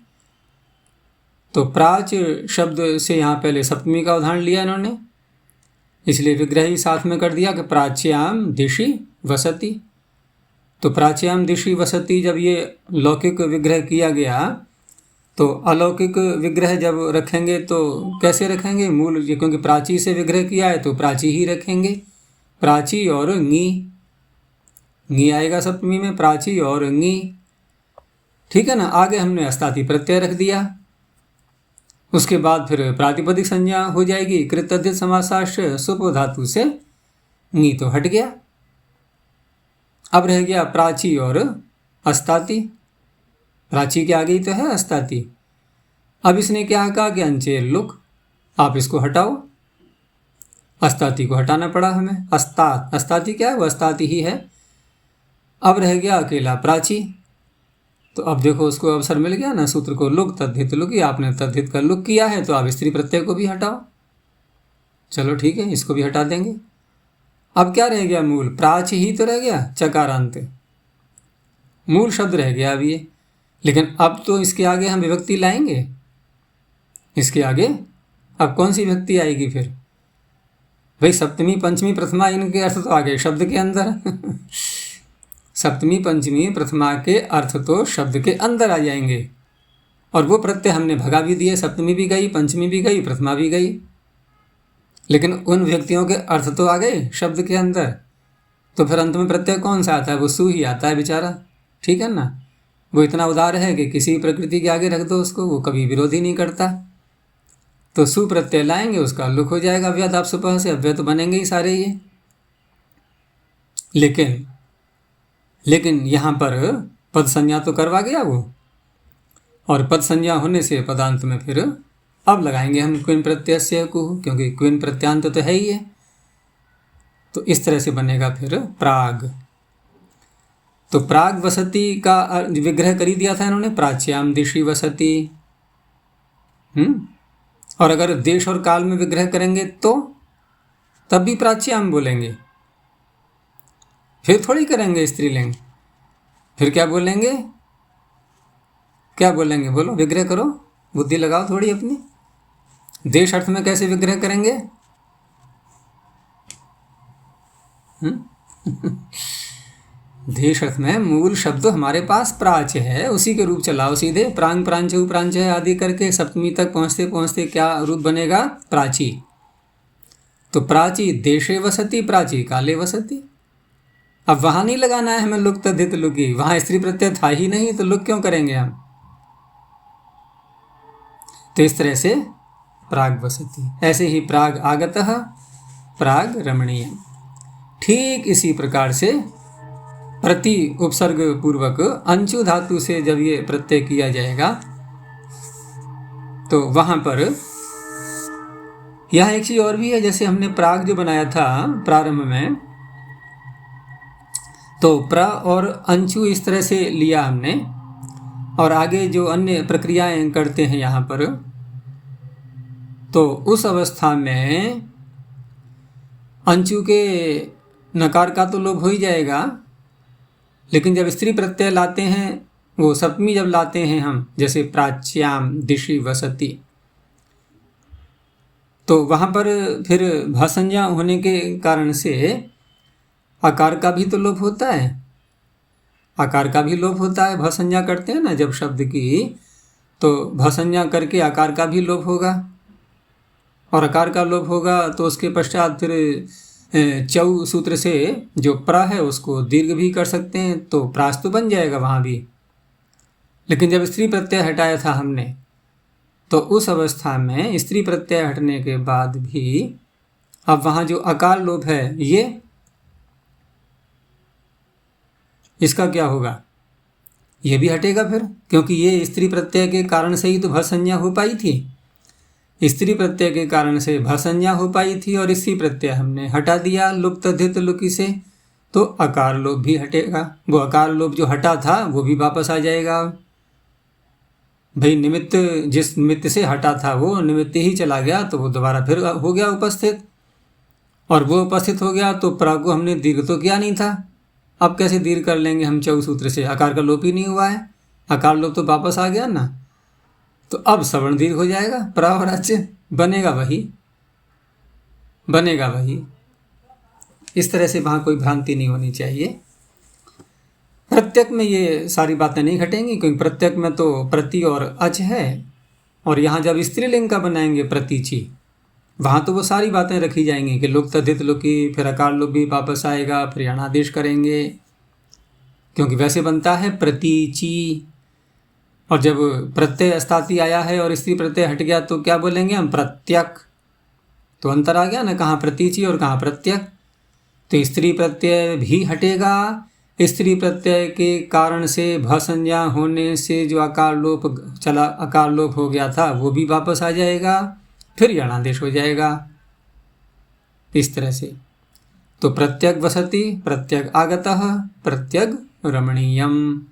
तो प्राच शब्द से यहाँ पहले सप्तमी का उदाहरण लिया इन्होंने, इसलिए विग्रह ही साथ में कर दिया कि प्राच्याम दिशि वसति। तो प्राच्याम दिशि वसति जब ये लौकिक विग्रह किया गया, तो अलौकिक विग्रह जब रखेंगे तो कैसे रखेंगे? मूल, क्योंकि प्राची से विग्रह किया है तो प्राची ही रखेंगे। प्राची और नी आएगा सप्तमी में, प्राची और नी, ठीक है ना। आगे हमने अस्ताति प्रत्यय रख दिया, उसके बाद फिर प्रातिपदिक संज्ञा हो जाएगी कृतद्धित समासाश्रय सुप धातु से, नी तो हट गया। अब रह गया प्राची और अस्ताति। प्राची के आगे ही तो है अस्ताति। अब इसने क्या कहा कि अंचेर लुक, आप इसको हटाओ। अस्ताति को हटाना पड़ा हमें। अस्तात, अस्ताति क्या है? वो अस्ताति ही है। अब रह गया अकेला प्राची। तो अब देखो उसको अवसर मिल गया ना सूत्र को, लुक तद्धित लुक, आपने तद्धित का लुक किया है तो आप स्त्री प्रत्यय को भी हटाओ। चलो ठीक है, इसको भी हटा देंगे। अब क्या रह गया? मूल प्राच ही तो रह गया, चकारांत मूल शब्द रह गया अब ये। लेकिन अब तो इसके आगे हम विभक्ति लाएंगे, इसके आगे अब कौन सी विभक्ति आएगी फिर? भाई सप्तमी, पंचमी, प्रथमा इनके अर्थ तो आ गए शब्द के अंदर। सप्तमी, पंचमी, प्रथमा के अर्थ तो शब्द के अंदर आ जाएंगे, और वो प्रत्यय हमने भगा भी दिए। सप्तमी भी गई, पंचमी भी गई, प्रथमा भी गई, लेकिन उन व्यक्तियों के अर्थ तो आ गए शब्द के अंदर। तो फिर अंत में प्रत्यय कौन सा आता है? वो सु ही आता है बेचारा, ठीक है ना। वो इतना उदार है कि किसी प्रकृति के आगे रख दो उसको, वो कभी विरोध ही नहीं करता। तो सु प्रत्यय लाएंगे, उसका लुक हो जाएगा अव्यय आप सुपह से, अव्यय तो बनेंगे ही सारे ये। लेकिन यहाँ पर पद संज्ञा तो करवा गया वो, और पद संज्ञा होने से पदांत में फिर अब लगाएंगे हम क्विन प्रत्यय से कुहु, क्योंकि क्विन प्रत्यांत तो है ही है। तो इस तरह से बनेगा फिर प्राग। तो प्राग वसति का विग्रह कर ही दिया था इन्होंने, प्राच्याम दिशि वसति। और अगर देश और काल में विग्रह करेंगे तो तब भी प्राच्याम बोलेंगे, फिर थोड़ी करेंगे स्त्रीलिंग। फिर क्या बोलेंगे, क्या बोलेंगे, बोलो, विग्रह करो, बुद्धि लगाओ थोड़ी अपनी। देश अर्थ में कैसे विग्रह करेंगे? देश अर्थ में मूल शब्द हमारे पास प्राच है, उसी के रूप चलाओ सीधे, प्रांग प्रांचु प्रांच आदि करके सप्तमी तक पहुँचते पहुँचते क्या रूप बनेगा? प्राची। तो प्राची देशे वसति, प्राची काले वसति। अब वहाँ नहीं लगाना है हमें लुक तद्धित लुकी, वहाँ स्त्री प्रत्यय था ही नहीं, तो लुक क्यों करेंगे हम? तो इस तरह से प्राग वसति। ऐसे ही प्राग आगतः, प्राग रमणीय। ठीक इसी प्रकार से प्रति उपसर्ग पूर्वक अंशु धातु से जब ये प्रत्यय किया जाएगा तो वहाँ पर यह एक चीज और भी है। जैसे हमने प्राग जो बनाया था प्रारंभ में, तो प्र और अंशु इस तरह से लिया हमने, और आगे जो अन्य प्रक्रियाएं करते हैं यहाँ पर, तो उस अवस्था में अंशु के नकार का तो लोप हो ही जाएगा, लेकिन जब स्त्री प्रत्यय लाते हैं, वो सप्तमी जब लाते हैं हम, जैसे प्राच्याम दिशि वसति, तो वहाँ पर फिर भासंज्ञा होने के कारण से आकार का भी तो लोप होता है। आकार का भी लोप होता है, भासंज्ञा करते हैं ना जब शब्द की, तो भासंज्ञा करके आकार का भी लोप होगा, और आकार का लोप होगा तो उसके पश्चात फिर चौ सूत्र से जो प्र है उसको दीर्घ भी कर सकते हैं, तो प्रास तो बन जाएगा वहाँ भी। लेकिन जब स्त्री प्रत्यय हटाया था हमने, तो उस अवस्था में स्त्री प्रत्यय हटने के बाद भी अब वहाँ जो अकार लोप है ये, इसका क्या होगा? ये भी हटेगा फिर, क्योंकि ये स्त्री प्रत्यय के कारण से ही तो भसंज्ञा हो पाई थी। स्त्री प्रत्यय के कारण से भसंज्ञा हो पाई थी, और स्त्री प्रत्यय हमने हटा दिया लुक तद्धित लुकी से, तो अकार लोप भी हटेगा। वो अकार लोप जो हटा था वो भी वापस आ जाएगा। भाई निमित्त, जिस निमित्त से हटा था वो निमित्त ही चला गया, तो वो दोबारा फिर हो गया उपस्थित, और वो उपस्थित हो गया तो प्रा को हमने दीर्घ तो किया नहीं था। अब कैसे दीर्घ कर लेंगे हम चौ सूत्र से? अकार का लोप ही नहीं हुआ है, अकार लोप तो वापस आ गया ना, तो अब सवर्ण दीर्घ हो जाएगा, प्रा और अच्छे बनेगा वही। इस तरह से वहाँ कोई भ्रांति नहीं होनी चाहिए। प्रत्यक में ये सारी बातें नहीं घटेंगी, क्योंकि प्रत्यक में तो प्रति और अच है, और यहाँ जब स्त्रीलिंग का बनाएंगे प्रतीचि, वहाँ तो वो सारी बातें रखी जाएंगी कि लुक तद्धित लुकी, फिर अकार लोप भी वापस आएगा, फिर यणादेश करेंगे, क्योंकि वैसे बनता है प्रतीचि। और जब प्रत्यय अस्ताति आया है और स्त्री प्रत्यय हट गया तो क्या बोलेंगे हम? प्रत्यक। तो अंतर आ गया ना, कहाँ प्रतीचि और कहाँ प्रत्यक। तो स्त्री प्रत्यय भी हटेगा, स्त्री प्रत्यय के कारण से भसंज्ञा होने से जो अकार लोप चला, अकार लोप हो गया था, वो भी वापस आ जाएगा, फिर यणादेश हो जाएगा इस तरह से। तो प्रत्यक वसति, प्रत्यक आगतः, प्रत्यक रमणीयम।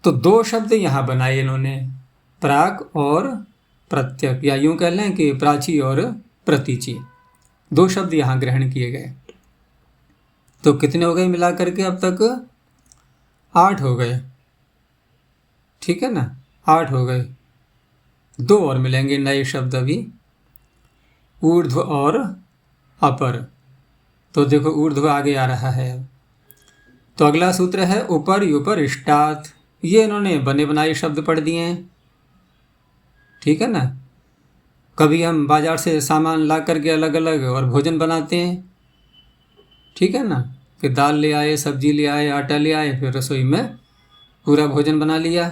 तो दो शब्द यहाँ बनाए इन्होंने, प्राक और प्रत्यक, या यूँ कह लें कि प्राची और प्रतीचि, दो शब्द यहाँ ग्रहण किए गए। तो कितने हो गए मिला करके अब तक? 8 हो गए, ठीक है ना, 8 हो गए। 2 और मिलेंगे नए शब्द अभी, ऊर्ध्व और अपर। तो देखो ऊर्ध्व आगे आ रहा है। तो अगला सूत्र है ऊपर यूपर इष्टात्। ये इन्होंने बने बनाए शब्द पढ़ दिए हैं, ठीक है ना। कभी हम बाजार से सामान ला करके अलग अलग और भोजन बनाते हैं, ठीक है ना, कि दाल ले आए, सब्जी ले आए, आटा ले आए, फिर रसोई में पूरा भोजन बना लिया,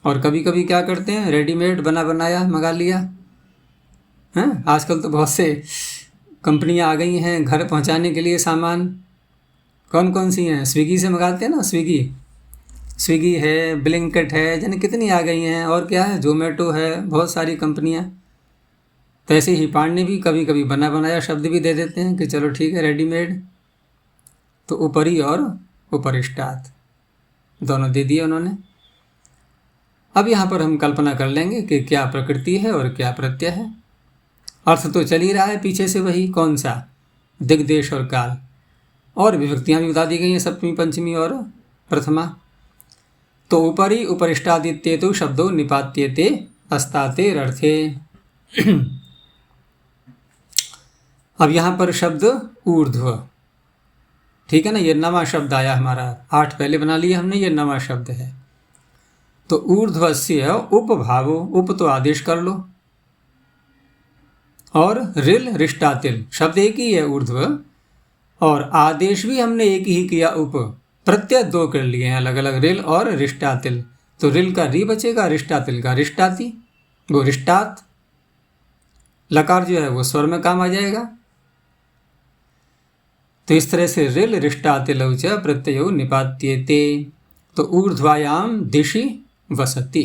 और कभी कभी क्या करते हैं, रेडीमेड बना बनाया मंगा लिया। हैं, आजकल तो बहुत से कंपनियां आ गई हैं घर पहुंचाने के लिए सामान। कौन कौन सी हैं? स्विगी से मंगाते हैं ना, स्विगी है, ब्लिंकिट है, जाने कितनी आ गई हैं, और क्या है, जोमेटो है, बहुत सारी कंपनियां। तो ऐसे ही पांडे भी कभी कभी बना बनाया शब्द भी दे देते हैं कि चलो ठीक है रेडीमेड। तो ऊपरी और उपरिष्टात दोनों दे दिए उन्होंने। अब यहाँ पर हम कल्पना कर लेंगे कि क्या प्रकृति है और क्या प्रत्यय है। अर्थ तो चल ही रहा है पीछे से वही, कौन सा, दिग्देश और काल, और विभक्तियाँ भी बता दी गई हैं, सप्तमी पंचमी और प्रथमा। तो ऊपरी उपरिष्टादित्य तो शब्दों निपात्यते अस्ताते अर्थे। अब यहाँ पर शब्द ऊर्ध्व, ठीक है ना, ये नवा शब्द आया हमारा, 8 पहले बना लिए हमने, ये नवा शब्द है। तो ऊर्ध्वस्य उपभावो, उप तो आदेश कर लो, और रिल रिष्टातिल, शब्द एक ही है ऊर्ध्व, और आदेश भी हमने एक ही किया उप, प्रत्यय 2 कर लिए हैं अलग अलग, रिल और रिष्टातिल। तो रिल का री बचेगा, रिष्टातिल का रिष्टाति, वो रिष्टात। लकार जो है वो स्वर में काम आ जाएगा। तो इस तरह से रिल रिष्टातिलौ च प्रत्ययो निपात्यते। तो ऊर्ध्वायाम दिशि वसति।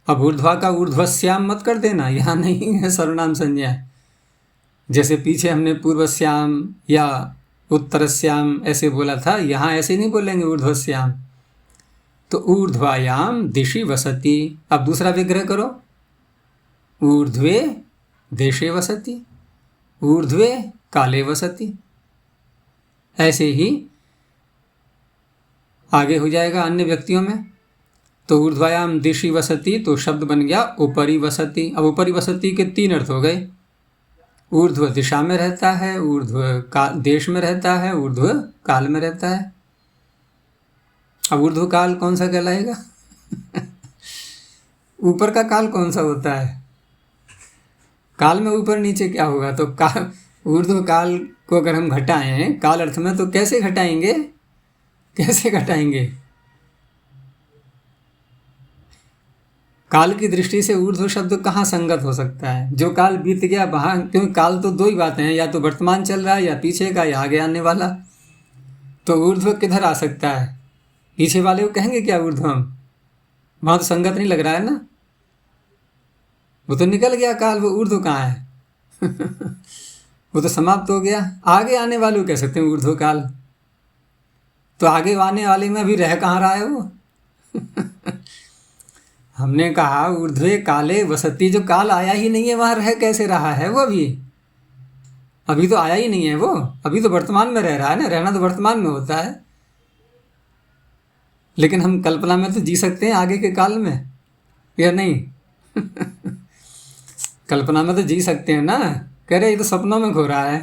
अब ऊर्ध्वा का ऊर्ध्वश्याम मत कर देना, यहाँ नहीं है सर्वनाम संज्ञा। जैसे पीछे हमने पूर्वश्याम या उत्तरश्याम ऐसे बोला था, यहाँ ऐसे नहीं बोलेंगे ऊर्ध्वश्याम। तो ऊर्ध्वायाम दिशि वसति। अब दूसरा विग्रह करो, ऊर्ध्वे देशे वसति, ऊर्ध्वे काले वसति। ऐसे ही आगे हो जाएगा अन्य व्यक्तियों में। तो ऊर्ध्वायाम दिशि वसति, तो शब्द बन गया ऊपरी वसति। अब ऊपरी वसति के 3 अर्थ हो गए, ऊर्ध्व दिशा में रहता है, ऊर्ध्व देश में रहता है, ऊर्ध्व काल में रहता है। अब ऊर्ध्व काल कौन सा कहलाएगा? ऊपर का काल कौन सा होता है? काल में ऊपर नीचे क्या होगा? तो ऊर्ध्व काल को अगर हम घटाएं काल अर्थ में, तो कैसे घटाएंगे, कैसे घटाएंगे? काल की दृष्टि से ऊर्ध्व शब्द कहाँ संगत हो सकता है? जो काल बीत गया वहाँ, क्योंकि काल तो 2 ही बातें हैं, या तो वर्तमान चल रहा है या पीछे का या आगे आने वाला। तो ऊर्ध्व किधर आ सकता है? पीछे वाले को कहेंगे क्या ऊर्ध्वम? वहाँ तो संगत नहीं लग रहा है ना, वो तो निकल गया काल, वो ऊर्ध्व कहाँ है? वो तो समाप्त हो गया। आगे आने वाले को कह सकते हैं ऊर्ध्व काल। तो आगे आने वाले में अभी रह कहाँ रहा है वो? हमने कहा ऊर्ध्वे काले वसति, जो काल आया ही नहीं है वहाँ रह कैसे रहा है वो? अभी तो आया ही नहीं है वो, अभी तो वर्तमान में रह रहा है ना। रहना तो वर्तमान में होता है, लेकिन हम कल्पना में तो जी सकते हैं आगे के काल में, या नहीं? कल्पना में तो जी सकते हैं ना। कह रहे ये तो सपनों में खो रहा है,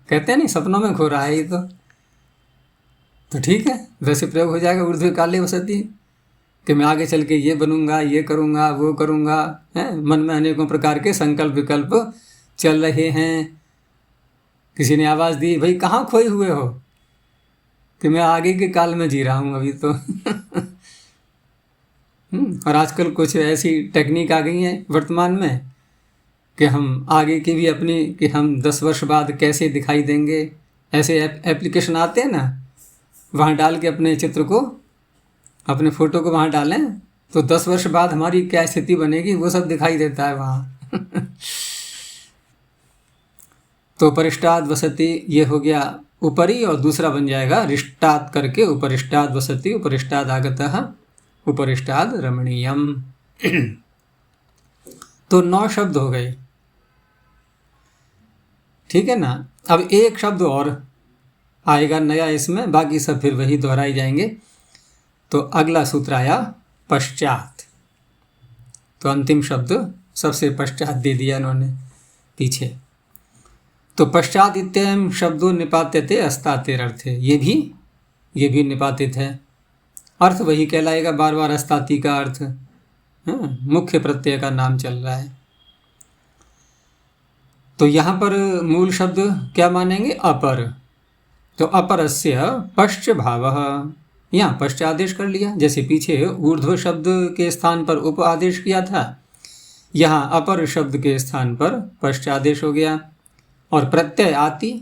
कहते हैं नहीं, सपनों में खो रहा है ये तो ठीक है, वैसे प्रयोग हो जाएगा ऊर्ध्व काले वसति, कि मैं आगे चल के ये बनूंगा, ये करूंगा, वो करूंगा, है। मन में अनेकों प्रकार के संकल्प विकल्प चल रहे हैं। किसी ने आवाज़ दी, भाई कहाँ खोए हुए हो? कि मैं आगे के काल में जी रहा हूँ अभी तो। और आजकल कुछ ऐसी टेक्निक आ गई है वर्तमान में कि हम आगे की भी अपनी, कि हम 10 वर्ष बाद कैसे दिखाई देंगे, ऐसे एप्लीकेशन आते हैं ना, वहाँ डाल के अपने चित्र को, अपने फ़ोटो को वहाँ डालें तो 10 वर्ष बाद हमारी क्या स्थिति बनेगी वो सब दिखाई देता है वहाँ। तो उपरिष्टाद वसति ये हो गया ऊपरी, और दूसरा बन जाएगा रिष्टात करके उपरिष्टाद वसति, उपरिष्टाद आगतः उपरिष्टाद रमणीयम। तो 9 शब्द हो गए, ठीक है ना। अब एक शब्द और आएगा नया इसमें, बाकी सब फिर वही दोहराए जाएंगे। तो अगला सूत्र आया पश्चात। तो अंतिम शब्द सबसे पश्चात दे दिया इन्होंने पीछे। तो पश्चात इत्ययं शब्दों निपात्यते अस्तातेरर्थे, ये भी निपातित है, अर्थ वही कहलाएगा बार बार, अस्ताति का अर्थ मुख्य प्रत्यय का नाम चल रहा है। तो यहाँ पर मूल शब्द क्या मानेंगे? अपर। तो अपरस्य पश्च भावः, यहाँ पश्चादेश कर लिया। जैसे पीछे ऊर्ध्व शब्द के स्थान पर उप आदेश किया था, यहाँ अपर शब्द के स्थान पर पश्चादेश हो गया। और प्रत्यय आति,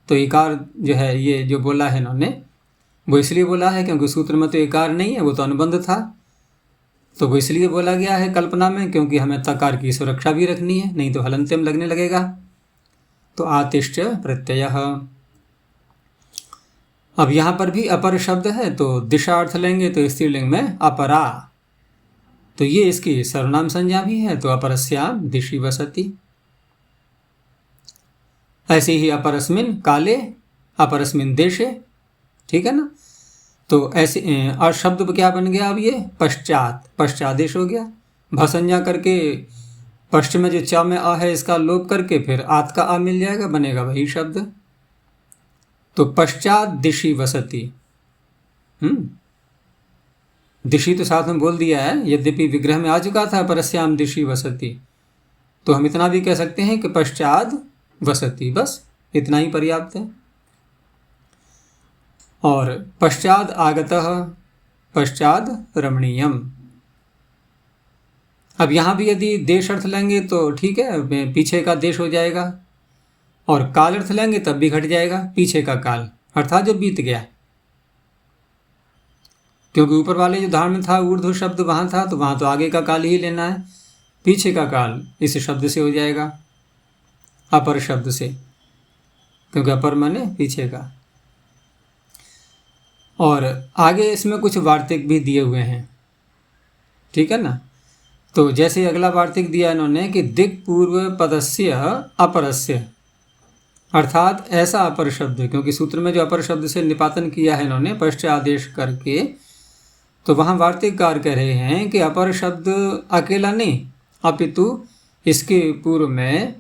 तो इकार जो है ये जो बोला है इन्होंने वो इसलिए बोला है क्योंकि सूत्र में तो इकार नहीं है, वो तो अनुबंध था, तो वो इसलिए बोला गया है कल्पना में क्योंकि हमें तकार की सुरक्षा भी रखनी है, नहीं तो हलंत्यम लगने लगेगा। तो आतिष्ठ प्रत्यय। अब यहाँ पर भी अपर शब्द है तो दिशा अर्थ लेंगे तो स्त्रीलिंग में अपरा, तो ये इसकी सर्वनाम संज्ञा भी है, तो अपरस्याम दिशि वसति। ऐसे ही अपरस्मिन काले अपरस्मिन देशे, ठीक है ना। तो ऐसे और शब्द क्या बन गया अब ये पश्चात, पश्चादेश हो गया। भसंज्ञा करके पश्च में जो च में आ है इसका लोप करके फिर आत का आ मिल जाएगा, बनेगा वही शब्द। तो पश्चात दिशि वसति, दिशि तो साथ में बोल दिया है, यद्यपि विग्रह में आ चुका था परस्याम दिशि वसति, तो हम इतना भी कह सकते हैं कि पश्चात वसति, बस इतना ही पर्याप्त है। और पश्चात आगतः, पश्चात रमणीयम। अब यहाँ भी यदि देश अर्थ लेंगे तो ठीक है, पीछे का देश हो जाएगा, और काल अर्थ लेंगे तब भी घट जाएगा, पीछे का काल अर्थात जो बीत गया, क्योंकि ऊपर वाले जो धारण में था ऊर्ध्व शब्द वहाँ था, तो वहाँ तो आगे का काल ही लेना है, पीछे का काल इस शब्द से हो जाएगा, अपर शब्द से, क्योंकि अपर माने पीछे का। और आगे इसमें कुछ वार्तिक भी दिए हुए हैं, ठीक है ना। तो जैसे अगला वार्तिक दिया इन्होंने कि दिक् पूर्व पदस्य अपरस्य, अर्थात ऐसा अपर शब्द, क्योंकि सूत्र में जो अपर शब्द से निपातन किया है इन्होंने पश्चादेश करके, तो वहाँ वार्तिककार कह रहे हैं कि अपर शब्द अकेला नहीं, अपितु इसके पूर्व में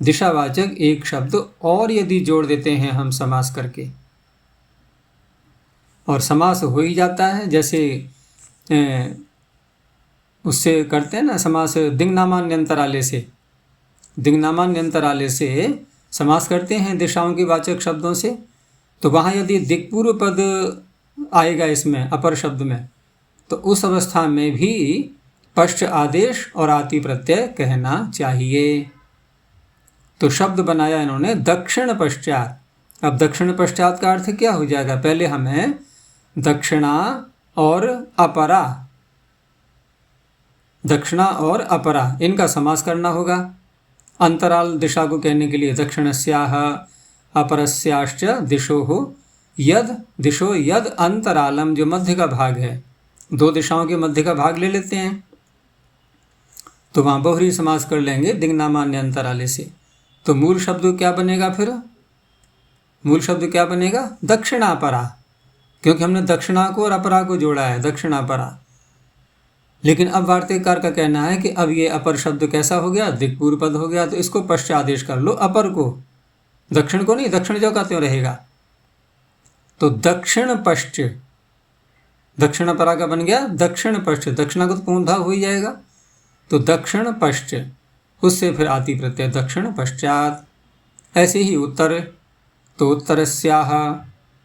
दिशावाचक एक शब्द और यदि जोड़ देते हैं हम समास करके, और समास हो ही जाता है, जैसे उससे करते हैं ना समास, दिङ्नामान्यंतराले से, दिङ्नामान्यंतराले से समास करते हैं दिशाओं के वाचक शब्दों से। तो वहाँ यदि दिक्पूर्व पद आएगा इसमें अपर शब्द में, तो उस अवस्था में भी पश्च आदेश और आति प्रत्यय कहना चाहिए। तो शब्द बनाया इन्होंने दक्षिण पश्चात। अब दक्षिण पश्चात का अर्थ क्या हो जाएगा, पहले हमें दक्षिणा और अपरा, दक्षिणा और अपरा इनका समास करना होगा। अंतराल दिशा को कहने के लिए दक्षिणस्याः अपरस्याश्च दिशोः यद, दिशो यद अंतरालम, जो मध्य का भाग है, दो दिशाओं के मध्य का भाग ले लेते हैं, तो वहाँ बहुरी समास कर लेंगे दिङ्नामान्य अंतराले से। तो मूल शब्द क्या बनेगा फिर, मूल शब्द क्या बनेगा दक्षिणापरा, क्योंकि हमने दक्षिणा को और अपरा को जोड़ा है, दक्षिणापरा। लेकिन अब वार्तिककार का कहना है कि अब ये अपर शब्द कैसा हो गया, दिक्पूर्व पद हो गया, तो इसको पश्चादेश कर लो, अपर को, दक्षिण को नहीं, दक्षिण जो का त्यों रहेगा। तो दक्षिण पश्च, दक्षिण अपरा का बन गया दक्षिण पश्च, दक्षिणा को तो पूर्ण भाव हो ही जाएगा, तो दक्षिण पश्च, उससे फिर आति प्रत्यय दक्षिण पश्चात। ऐसे ही उत्तर, तो उत्तरस्याः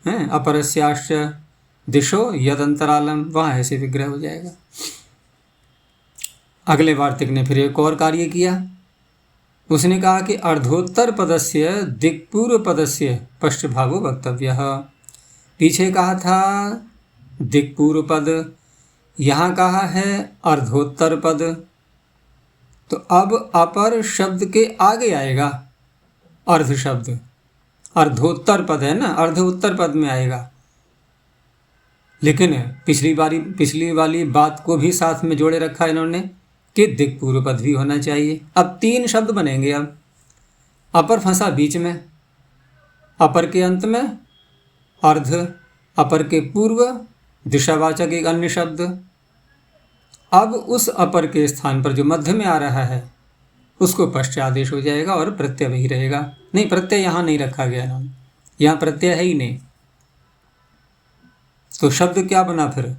अपरस्याश्च दिशो यदंतरालम, वहाँ ऐसे विग्रह हो जाएगा। अगले वार्तिक ने फिर एक और कार्य किया, उसने कहा कि अर्धोत्तर पदस्य दिक्पूर्व पदस्य पश्चभावो वक्तव्यः। पीछे कहा था दिक्पूर्व पद, यहाँ कहा है अर्धोत्तर पद, तो अब अपर शब्द के आगे आएगा अर्ध शब्द, अर्धोत्तर पद है ना, अर्ध उत्तर पद में आएगा। लेकिन पिछली वाली बात को भी साथ में जोड़े रखा इन्होंने कि दिक्पूर्व पद भी होना चाहिए। अब तीन शब्द बनेंगे, अब अपर फंसा बीच में, अपर के अंत में अर्ध, अपर के पूर्व दिशावाचक एक अन्य शब्द। अब उस अपर के स्थान पर जो मध्य में आ रहा है उसको पश्चादेश हो जाएगा और प्रत्यय वही रहेगा। नहीं, प्रत्यय यहाँ नहीं रखा गया इन्होंने, यहाँ प्रत्यय है ही नहीं। तो शब्द क्या बना फिर,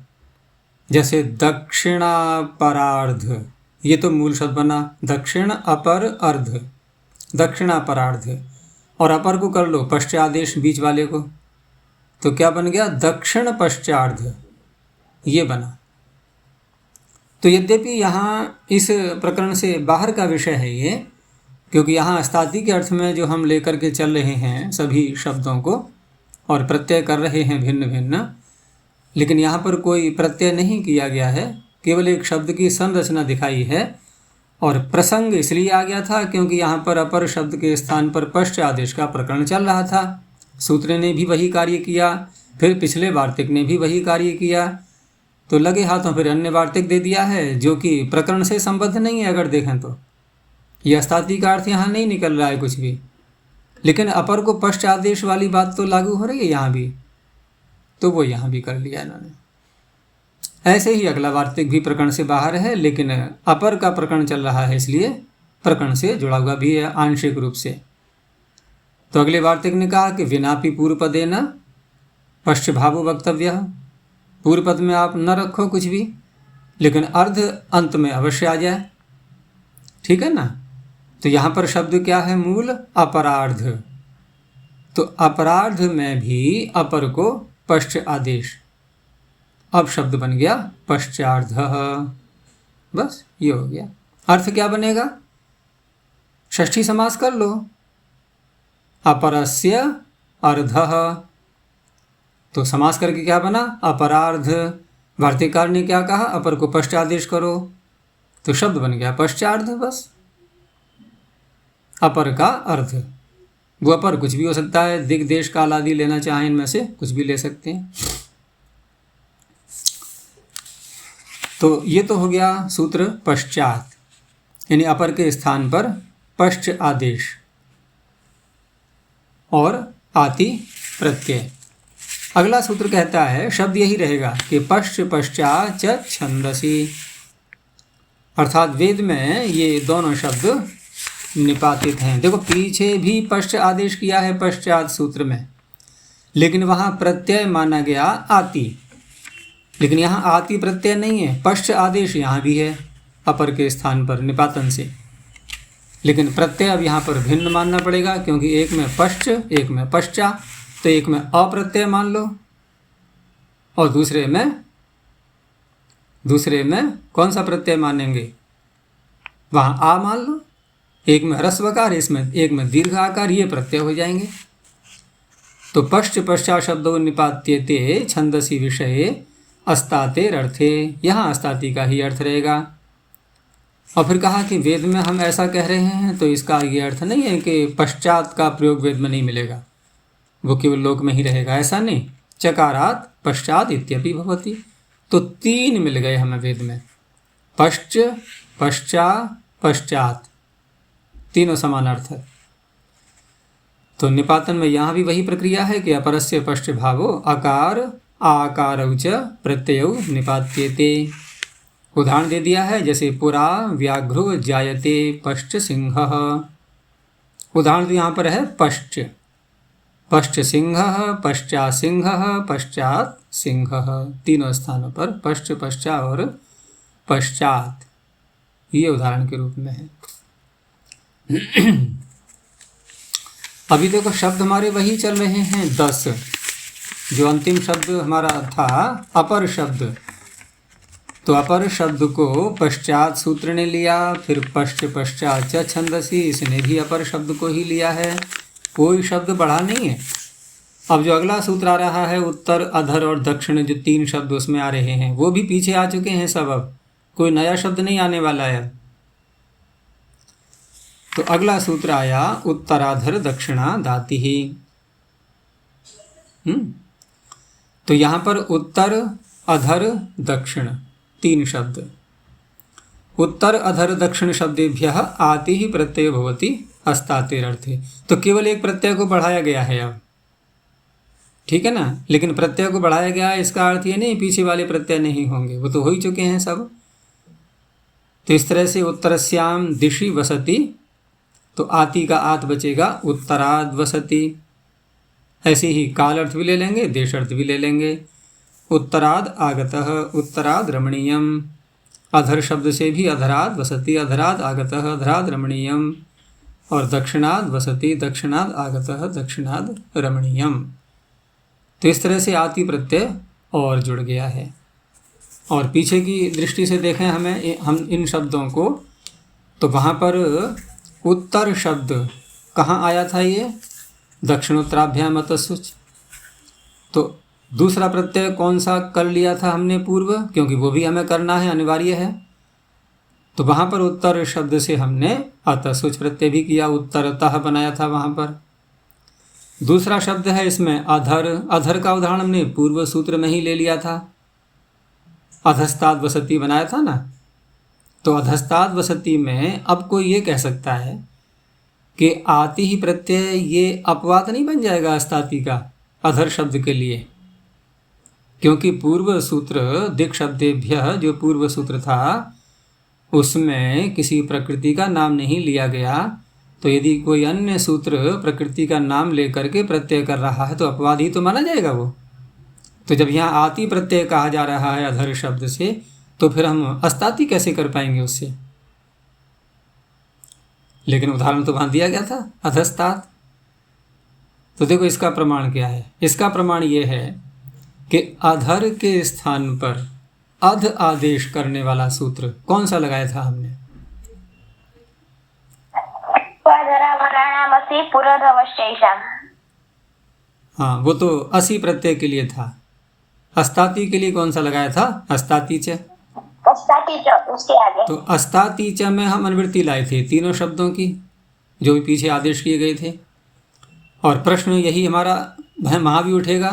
जैसे दक्षिणापरार्ध, ये तो मूल शब्द बना, दक्षिण अपर अर्ध, दक्षिणापरार्ध, और अपर को कर लो पश्चादेश बीच वाले को, तो क्या बन गया, दक्षिण पश्चार्ध, ये बना। तो यद्यपि यहाँ इस प्रकरण से बाहर का विषय है ये, क्योंकि यहाँ अस्ताति के अर्थ में जो हम लेकर के चल रहे हैं सभी शब्दों को और प्रत्यय कर रहे हैं भिन्न भिन्न, लेकिन यहाँ पर कोई प्रत्यय नहीं किया गया है, केवल एक शब्द की संरचना दिखाई है। और प्रसंग इसलिए आ गया था क्योंकि यहाँ पर अपर शब्द के स्थान पर पश्च आदेश का प्रकरण चल रहा था। सूत्र ने भी वही कार्य किया, फिर पिछले वार्तिक ने भी वही कार्य किया, तो लगे हाथों फिर अन्य वार्तिक दे दिया है जो कि प्रकरण से संबद्ध नहीं है। अगर देखें तो यह अस्ताति का अर्थ यहाँ नहीं निकल रहा है कुछ भी, लेकिन अपर को पश्च आदेश वाली बात तो लागू हो रही है यहाँ भी, तो वो यहाँ भी कर लिया इन्होंने। ऐसे ही अगला वार्तिक भी प्रकरण से बाहर है, लेकिन अपर का प्रकरण चल रहा है इसलिए प्रकरण से जुड़ा हुआ भी है आंशिक रूप से। तो अगले वार्तिक ने कहा कि विनापि पूर्व पदे न पश्च भावो वक्तव्य, पूर्व पद में आप न रखो कुछ भी, लेकिन अर्ध अंत में अवश्य आ जाए, ठीक है ना। तो यहाँ पर शब्द क्या है, मूल अपरार्ध, तो अपरार्ध में भी अपर को पश्च आदेश, अब शब्द बन गया पश्चार्ध, बस ये हो गया। अर्थ क्या बनेगा, षष्ठी समास कर लो, अपरस्य अर्धः, तो समास करके क्या बना, अपरार्ध। वार्तिककार ने क्या कहा, अपर को पश्च आदेश करो, तो शब्द बन गया पश्चार्ध, बस अपर का अर्ध। वो अपर कुछ भी हो सकता है, दिग देश काल आदि लेना चाहें इनमें से कुछ भी ले सकते हैं। तो ये तो हो गया सूत्र पश्चात, यानी अपर के स्थान पर पश्च आदेश और आति प्रत्यय। अगला सूत्र कहता है, शब्द यही रहेगा कि पश्च पश्चात च छंदसी, अर्थात वेद में ये दोनों शब्द निपातित हैं। देखो पीछे भी पश्च आदेश किया है पश्चात सूत्र में, लेकिन वहाँ प्रत्यय माना गया आति, लेकिन यहाँ आति प्रत्यय नहीं है, पश्च आदेश यहाँ भी है अपर के स्थान पर निपातन से, लेकिन प्रत्यय अब यहाँ पर भिन्न मानना पड़ेगा, क्योंकि एक में पश्च एक में पश्चा, तो एक में अप्रत्यय मान लो और दूसरे में कौन सा प्रत्यय मानेंगे, वहाँ आ मान लो। एक में ह्रस्वकार, इसमें एक में दीर्घ आकार, ये प्रत्यय हो जाएंगे। तो पश्च पश्चात शब्दों निपात्यते छंदसी विषये अस्तातेर अर्थे, यहाँ अस्ताति का ही अर्थ रहेगा। और फिर कहा कि वेद में हम ऐसा कह रहे हैं तो इसका ये अर्थ नहीं है कि पश्चात का प्रयोग वेद में नहीं मिलेगा, वो केवल लोक में ही रहेगा, ऐसा नहीं। चकारात पश्चात इत्यपि भवति, तो तीन मिल गए हमें वेद में, पश्च पश्चा पश्चात, तीनों समान अर्थ है। तो निपातन में यहाँ भी वही प्रक्रिया है कि अपरस्य पश्च भावो अकार आकारौ च प्रत्ययौ निपात्यते। उदाहरण दे दिया है, जैसे पुरा व्याघ्रो जायते पश्च सिंहः, उदाहरण तो यहाँ पर है पश्च, पश्च सिंहः पश्चा सिंहः पश्चात सिंहः, तीनों स्थानों पर पश्च पश्चा और पश्चात, ये उदाहरण के रूप में है। अभी देखो शब्द हमारे वही चल रहे हैं 10, जो अंतिम शब्द हमारा था अपर शब्द, तो अपर शब्द को पश्चात सूत्र ने लिया, फिर पश्च पश्चात च छंदसी, इसने भी अपर शब्द को ही लिया है, कोई शब्द बढ़ा नहीं है। अब जो अगला सूत्र आ रहा है उत्तर अधर और दक्षिण, जो तीन शब्द उसमें आ रहे हैं वो भी पीछे आ चुके हैं सब, अब कोई नया शब्द नहीं आने वाला है। तो अगला सूत्र आया उत्तराधर दक्षिणा दाति ही। तो यहाँ पर उत्तर अधर दक्षिण तीन शब्द, उत्तर अधर दक्षिण शब्देभ्यः आति ही प्रत्यय भवति अस्तातेर अर्थे, तो केवल एक प्रत्यय को बढ़ाया गया है अब, ठीक है ना, लेकिन प्रत्यय को बढ़ाया गया है इसका अर्थ ये नहीं पीछे वाले प्रत्यय नहीं होंगे, वो तो हो ही चुके हैं सब। तो इस तरह से उत्तरस्याम दिशि वसति, तो आति का आत बचेगा उत्तराद वसति। ऐसे ही काल अर्थ भी ले लेंगे, देश अर्थ भी ले लेंगे। उत्तराद आगतः, उत्तराद रमणीयम, अधर शब्द से भी अधराद वसति, अधराद आगतः, अधराद रमणीयम, और दक्षिणाद वसति, दक्षिणाद आगतः, दक्षिणाद रमणीयम। तो इस तरह से आति प्रत्यय और जुड़ गया है। और पीछे की दृष्टि से देखें हम इन शब्दों को, तो वहाँ पर उत्तर शब्द कहाँ आया था? ये दक्षिणोत्तराभ्याम अतसुच। तो दूसरा प्रत्यय कौन सा कर लिया था हमने पूर्व, क्योंकि वो भी हमें करना है, अनिवार्य है। तो वहाँ पर उत्तर शब्द से हमने अतसुच प्रत्यय भी किया, उत्तरतः बनाया था वहाँ पर। दूसरा शब्द है इसमें अधर। अधर का उदाहरण हमने पूर्व सूत्र में ही ले लिया था, अधस्ताद वसति बनाया था ना। तो अधस्ताद वसति में अब कोई ये कह सकता है कि आति ही प्रत्यय ये अपवाद नहीं बन जाएगा अस्ताति का अधर शब्द के लिए, क्योंकि पूर्व सूत्र दिक् शब्देभ्यः जो पूर्व सूत्र था उसमें किसी प्रकृति का नाम नहीं लिया गया। तो यदि कोई अन्य सूत्र प्रकृति का नाम लेकर के प्रत्यय कर रहा है तो अपवाद ही तो माना जाएगा वो। तो जब यहाँ आति प्रत्यय कहा जा रहा है अधर शब्द से, तो फिर हम अस्ताति कैसे कर पाएंगे उससे? लेकिन उदाहरण तो वहाँ दिया गया था अधस्तात। तो देखो इसका प्रमाण क्या है। इसका प्रमाण ये है कि अधर के स्थान पर अध आदेश करने वाला सूत्र कौन सा लगाया था हमने? हाँ, वो तो असी प्रत्यय के लिए था। अस्ताति के लिए कौन सा लगाया था? अस्ताति च। उसके आगे तो अस्ताति च में हम अनुवृत्ति लाए थे तीनों शब्दों की, जो भी पीछे आदेश किए गए थे। और प्रश्न यही हमारा वहाँ भी उठेगा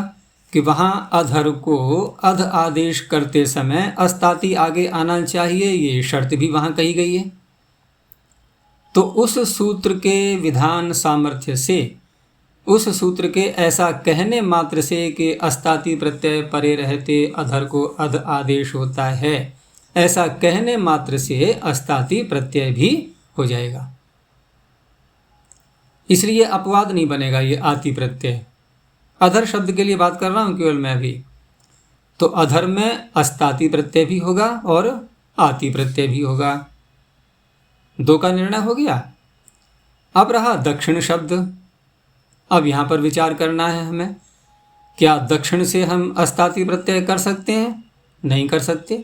कि वहाँ अधर को अध आदेश करते समय अस्ताति आगे आना चाहिए, ये शर्त भी वहाँ कही गई है। तो उस सूत्र के विधान सामर्थ्य से, उस सूत्र के ऐसा कहने मात्र से कि अस्ताति प्रत्यय परे रहते अधर को अध आदेश होता है, ऐसा कहने मात्र से अस्ताति प्रत्यय भी हो जाएगा। इसलिए अपवाद नहीं बनेगा ये आति प्रत्यय। अधर शब्द के लिए बात कर रहा हूँ केवल मैं भी। तो अधर में अस्ताति प्रत्यय भी होगा और आति प्रत्यय भी होगा, दो का निर्णय हो गया। अब रहा दक्षिण शब्द। अब यहाँ पर विचार करना है हमें, क्या दक्षिण से हम अस्ताति प्रत्यय कर सकते हैं? नहीं कर सकते,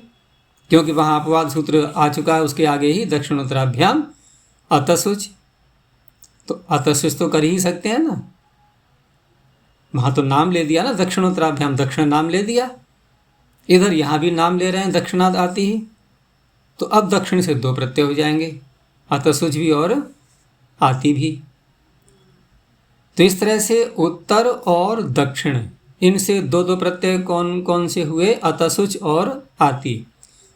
क्योंकि वहाँ अपवाद सूत्र आ चुका है, उसके आगे ही दक्षिणोत्तराभ्याम अतसुच। तो अतसुच तो कर ही सकते हैं ना, वहाँ तो नाम ले दिया ना, दक्षिणोत्तराभ्याम दक्षिण नाम ले दिया। इधर यहाँ भी नाम ले रहे हैं, दक्षिणाद आती ही। तो अब दक्षिण से दो प्रत्यय हो जाएंगे, अतसुच भी और आती भी। तो इस तरह से उत्तर और दक्षिण, इनसे दो दो प्रत्यय कौन कौन से हुए? अतसुच और आती।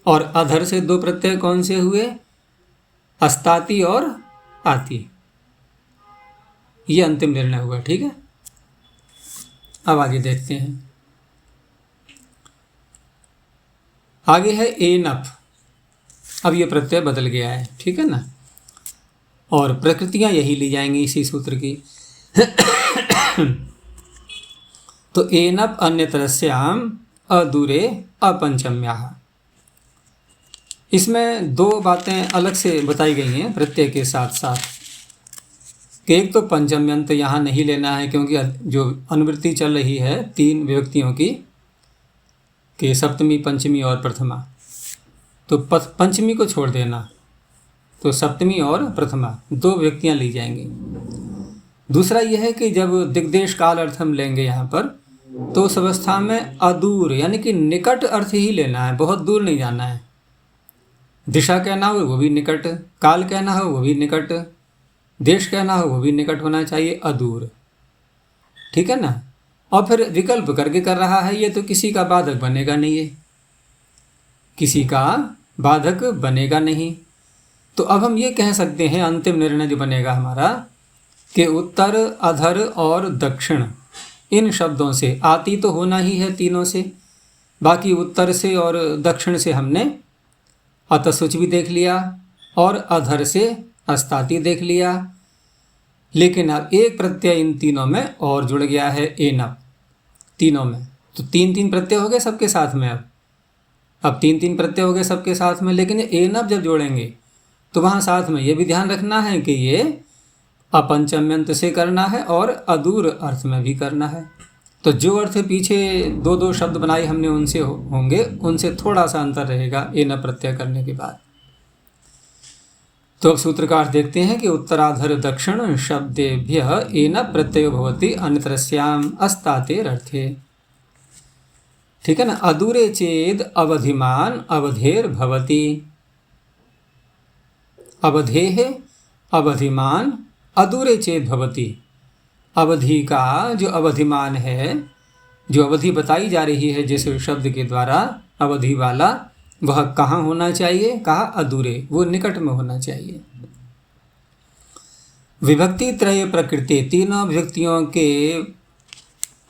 और अधर से दो प्रत्यय कौन से हुए? अस्ताति और आती। ये अंतिम निर्णय हुआ, ठीक है। अब आगे देखते हैं। आगे है एनप। अब ये प्रत्यय बदल गया है, ठीक है ना, और प्रकृतियां यही ली जाएंगी इसी सूत्र की। तो एनप अन्यतरस्याम अदूरे अपंचम्याः। इसमें दो बातें अलग से बताई गई हैं प्रत्यय के साथ साथ। कि एक तो पंचम्यंत यहाँ नहीं लेना है, क्योंकि जो अनुवृत्ति चल रही है तीन विभक्तियों की, कि सप्तमी पंचमी और प्रथमा, तो पंचमी को छोड़ देना, तो सप्तमी और प्रथमा दो विभक्तियाँ ली जाएंगी। दूसरा यह है कि जब दिग्देश काल अर्थ हम लेंगे यहाँ पर, तो उस अवस्था में अदूर यानी कि निकट अर्थ ही लेना है, बहुत दूर नहीं जाना है। दिशा कहना हो वो भी निकट, काल कहना हो वो भी निकट, देश कहना हो वो भी निकट होना चाहिए, अदूर, ठीक है ना। और फिर विकल्प करके कर रहा है ये, तो किसी का बाधक बनेगा नहीं, ये किसी का बाधक बनेगा नहीं। तो अब हम ये कह सकते हैं, अंतिम निर्णय जो बनेगा हमारा, कि उत्तर, अधर और दक्षिण इन शब्दों से आती तो होना ही है तीनों से। बाकी उत्तर से और दक्षिण से हमने अतसुच भी देख लिया और अधर से अस्ताति देख लिया, लेकिन अब एक प्रत्यय इन तीनों में और जुड़ गया है, एनप। तीनों में तो तीन तीन प्रत्यय हो गए सबके साथ में। अब तीन तीन प्रत्यय हो गए सबके साथ में, लेकिन एनप जब जोड़ेंगे तो वहाँ साथ में ये भी ध्यान रखना है कि ये अपंचम्यंत से करना है और अदूर अर्थ में भी करना है। तो जो अर्थ पीछे दो दो शब्द बनाए हमने उनसे होंगे, उनसे थोड़ा सा अंतर रहेगा ए न प्रत्यय करने के बाद। तो अब सूत्र का अर्थ देखते हैं कि उत्तराधर दक्षिण शब्देभ्य एन प्रत्ययो भवति अन्यतरस्याम अस्तातेरर्थे। ठीक है ना। अदूरे चेद अवधिमान अवधेर भवति। अवधेः अवधिमान अदूरे चेद भवति। अवधि का जो अवधिमान है, जो अवधि बताई जा रही है जिस शब्द के द्वारा, अवधि वाला, वह कहाँ होना चाहिए? कहा अधूरे, वो निकट में होना चाहिए। विभक्ति त्रय प्रकृति, तीनों विभक्तियों के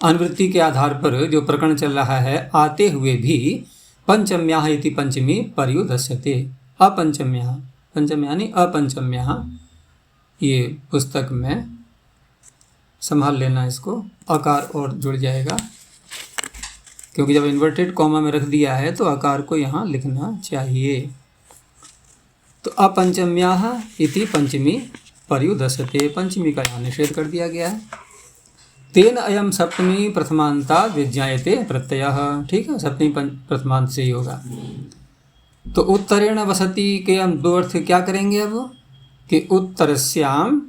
अनुवृत्ति के आधार पर जो प्रकरण चल रहा है, आते हुए भी पंचम्याः इति पंचमी पर्युदस्यते। अपंचम्याः, पंचम्याः यानी अपंचम्याः, ये पुस्तक में संभाल लेना इसको, आकार और जुड़ जाएगा, क्योंकि जब इन्वर्टेड कॉमा में रख दिया है तो आकार को यहाँ लिखना चाहिए। तो अपंचम्याः इति पंचमी पर्युदस्यते, पंचमी का यहाँ निषेध कर दिया गया है। तेन अयम सप्तमी प्रथमांता विज्ञायते प्रत्ययः। ठीक है, सप्तमी प्रथमांत से ही होगा। तो उत्तरेण वसति के हम दो अर्थ क्या करेंगे अब, कि उत्तरस्याम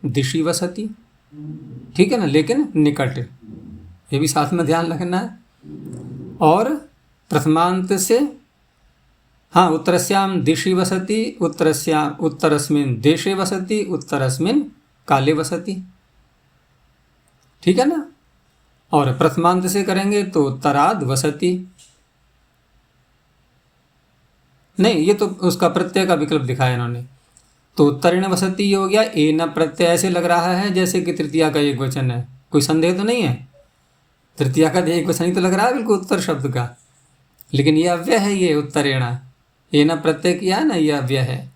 दिशि वसति। ठीक है ना, लेकिन निकट, ये भी साथ में ध्यान रखना है। और प्रथमांत से, हाँ, उत्तरस्याम दिशि वसति, उत्तरस्मिन् देशे वसति, उत्तरस्मिन् काले वसति। ठीक है ना। और प्रथमांत से करेंगे तो उत्तराद वसति। नहीं, ये तो उसका प्रत्यय का विकल्प दिखाया इन्होंने। तो उत्तरेण वसति हो गया, ए न प्रत्यय ऐसे लग रहा है जैसे कि तृतीया का एक वचन है। कोई संदेह तो नहीं है? तृतीया का एक वचन ही तो लग रहा है बिल्कुल उत्तर शब्द का, लेकिन ये अव्यय है। ये उत्तरेण ए न प्रत्यय किया है ना, ये अव्यय है।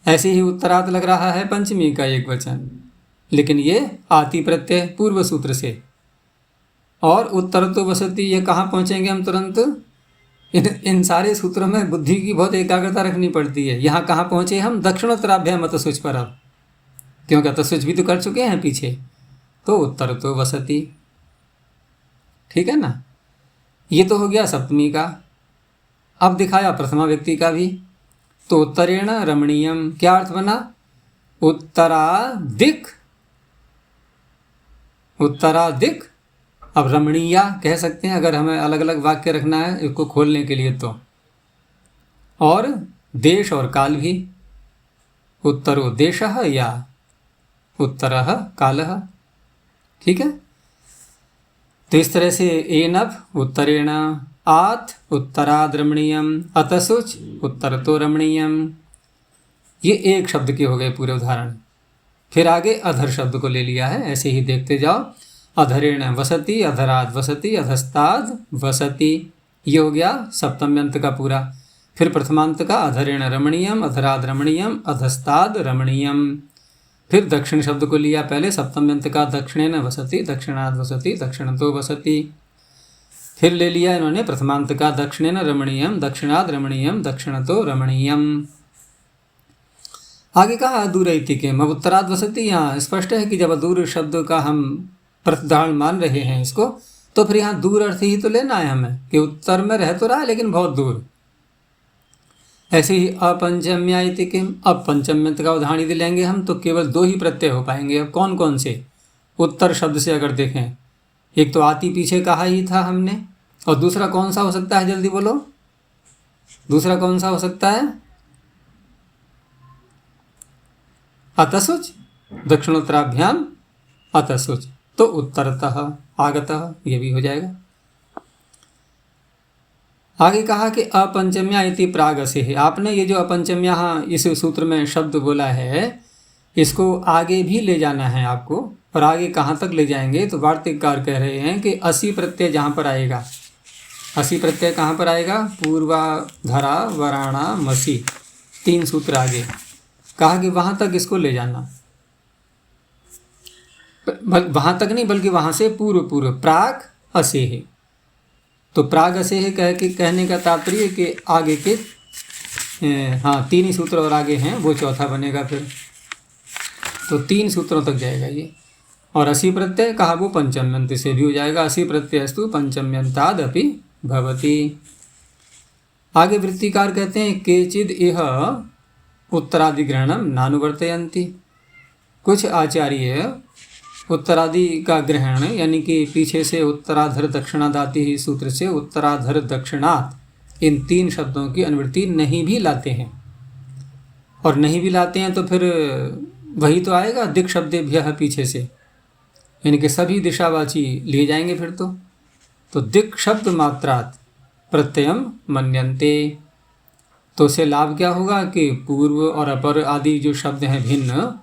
ऐसे ही उत्तराद लग रहा है पंचमी का एक वचन, लेकिन ये आति प्रत्यय पूर्व सूत्र से। और उत्तर तो वसति, ये कहाँ पहुँचेंगे हम तुरंत? इन सारे सूत्रों में बुद्धि की बहुत एकाग्रता रखनी पड़ती है। यहाँ कहाँ पहुँचे हम? दक्षिणोत्तराभ्याम अतस्विच पर अब, क्योंकि अतस्विच भी तो कर चुके हैं पीछे। तो उत्तर तो वसति। ठीक है ना। ये तो हो गया सप्तमी का। अब दिखाया प्रथमा व्यक्ति का भी। तो उत्तरेण रमणीयम, क्या अर्थ बना? उत्तरादिक, उत्तरादिक। अब रमणीया कह सकते हैं अगर हमें अलग अलग वाक्य रखना है इसको खोलने के लिए तो। और देश और काल भी, उत्तरो देशः या उत्तरः कालः। ठीक है। तो इस तरह से एनप उत्तरेण, आत उत्तराद रमणीयम, अतसुच उत्तरतो रमणीयम। ये एक शब्द के हो गए पूरे उदाहरण। फिर आगे अधर शब्द को ले लिया है, ऐसे ही देखते जाओ। अधरेण वसति, अधराद वसति, अधस्ताद वसति। ये हो गया सप्तम्यंत का पूरा। फिर प्रथमांत का अधरेण रमणीयम, अधराद रमणीयम, अधस्ताद रमणीयम। फिर दक्षिण शब्द को लिया पहले सप्तम्यंत का, दक्षिणेन वसति, दक्षिणाद वसति, दक्षिणतो वसति। फिर ले लिया इन्होंने प्रथमांत का, दक्षिणेन रमणीयम, दक्षिणाद रमणीयम, दक्षिणतो रमणीयम। आगे कहा अदूर इतिकेम। अब उत्तराद वसति, यहाँ स्पष्ट है कि जब अदूर शब्द का हम प्रतिधारण मान रहे हैं इसको, तो फिर यहाँ दूर अर्थ ही तो लेना है हमें, कि उत्तर में रह तो रहा है लेकिन बहुत दूर। ऐसे ही अपंचम्या इति किम। अब पंचम्यंत का उदाहरण यदि लेंगे हम तो केवल दो ही प्रत्यय हो पाएंगे। अब कौन कौन से? उत्तर शब्द से अगर देखें, एक तो आति पीछे कहा ही था हमने, और दूसरा कौन सा हो सकता है? जल्दी बोलो, दूसरा कौन सा हो सकता है? अतसुच, दक्षिणोत्तराभ्याम अतसुच। तो उत्तरतः आगतः, ये भी हो जाएगा। आगे कहा कि अपंचम्या इति प्रागसे है। आपने ये जो अपंचम्या इस सूत्र में शब्द बोला है, इसको आगे भी ले जाना है आपको। और आगे कहाँ तक ले जाएंगे? तो वार्तिककार कह रहे हैं कि असी प्रत्यय जहाँ पर आएगा, असी प्रत्यय कहाँ पर आएगा? पूर्वाधरा वराणा मसी, 3 सूत्र आगे कहा कि वहाँ तक इसको ले जाना। वहाँ तक नहीं बल्कि वहाँ से पूर्व पूर्व, प्राग असेह। तो प्राग असेह कहने का तात्पर्य कि आगे के 3 ही सूत्र और आगे हैं, वो चौथा बनेगा फिर। तो 3 सूत्रों तक जाएगा ये। और असी प्रत्यय कहा वो पंचम्यंत से भी हो जाएगा। असी प्रत्ययस्तु पंचम्यंतादपि भवति। आगे वृत्तिकार कहते हैं केचिद इह उत्तरादिग्रहणम नानुवर्तयन्ति। कुछ आचार्य उत्तरादि का ग्रहण यानी कि पीछे से उत्तराधर दक्षिणादाति ही सूत्र से उत्तराधर दक्षिणात् इन 3 शब्दों की अनुवृत्ति नहीं भी लाते हैं। और नहीं भी लाते हैं तो फिर वही तो आएगा दिक् शब्देभ्यः पीछे से, यानी कि सभी दिशावाची लिए जाएंगे फिर तो दिक् शब्द मात्रात् प्रत्ययम मन्यन्ते। तो उससे लाभ क्या होगा कि पूर्व और अपर आदि जो शब्द हैं भिन्न,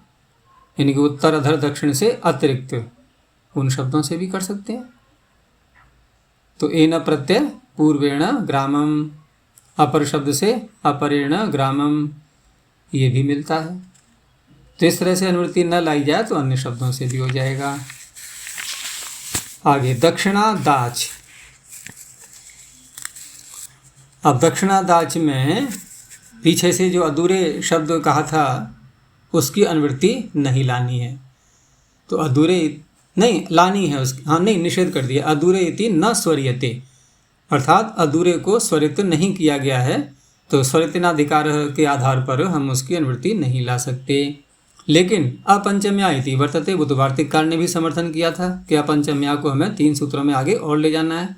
यानी कि उत्तर अधर दक्षिण से अतिरिक्त उन शब्दों से भी कर सकते हैं। तो एन प्रत्यय पूर्वेण ग्रामम, अपर शब्द से अपरेण ग्रामम, ये भी मिलता है। तो इस तरह से अनुवृत्ति न लाई जाए तो अन्य शब्दों से भी हो जाएगा। आगे दक्षिणादाच। अब दक्षिणादाच में पीछे से जो अधूरे शब्द कहा था उसकी अनुवृत्ति नहीं लानी है। तो अधूरे नहीं लानी है उसकी, हाँ नहीं निषेध कर दिया। अधूरे इति न स्वरियते, अर्थात अधूरे को स्वरित नहीं किया गया है, तो स्वरितनाधिकार के आधार पर हम उसकी अनुवृत्ति नहीं ला सकते। लेकिन अपंचम्या इति वर्तते, वो तो वार्तिककार ने भी समर्थन किया था कि अपंचम्या को हमें 3 सूत्रों में आगे और ले जाना है।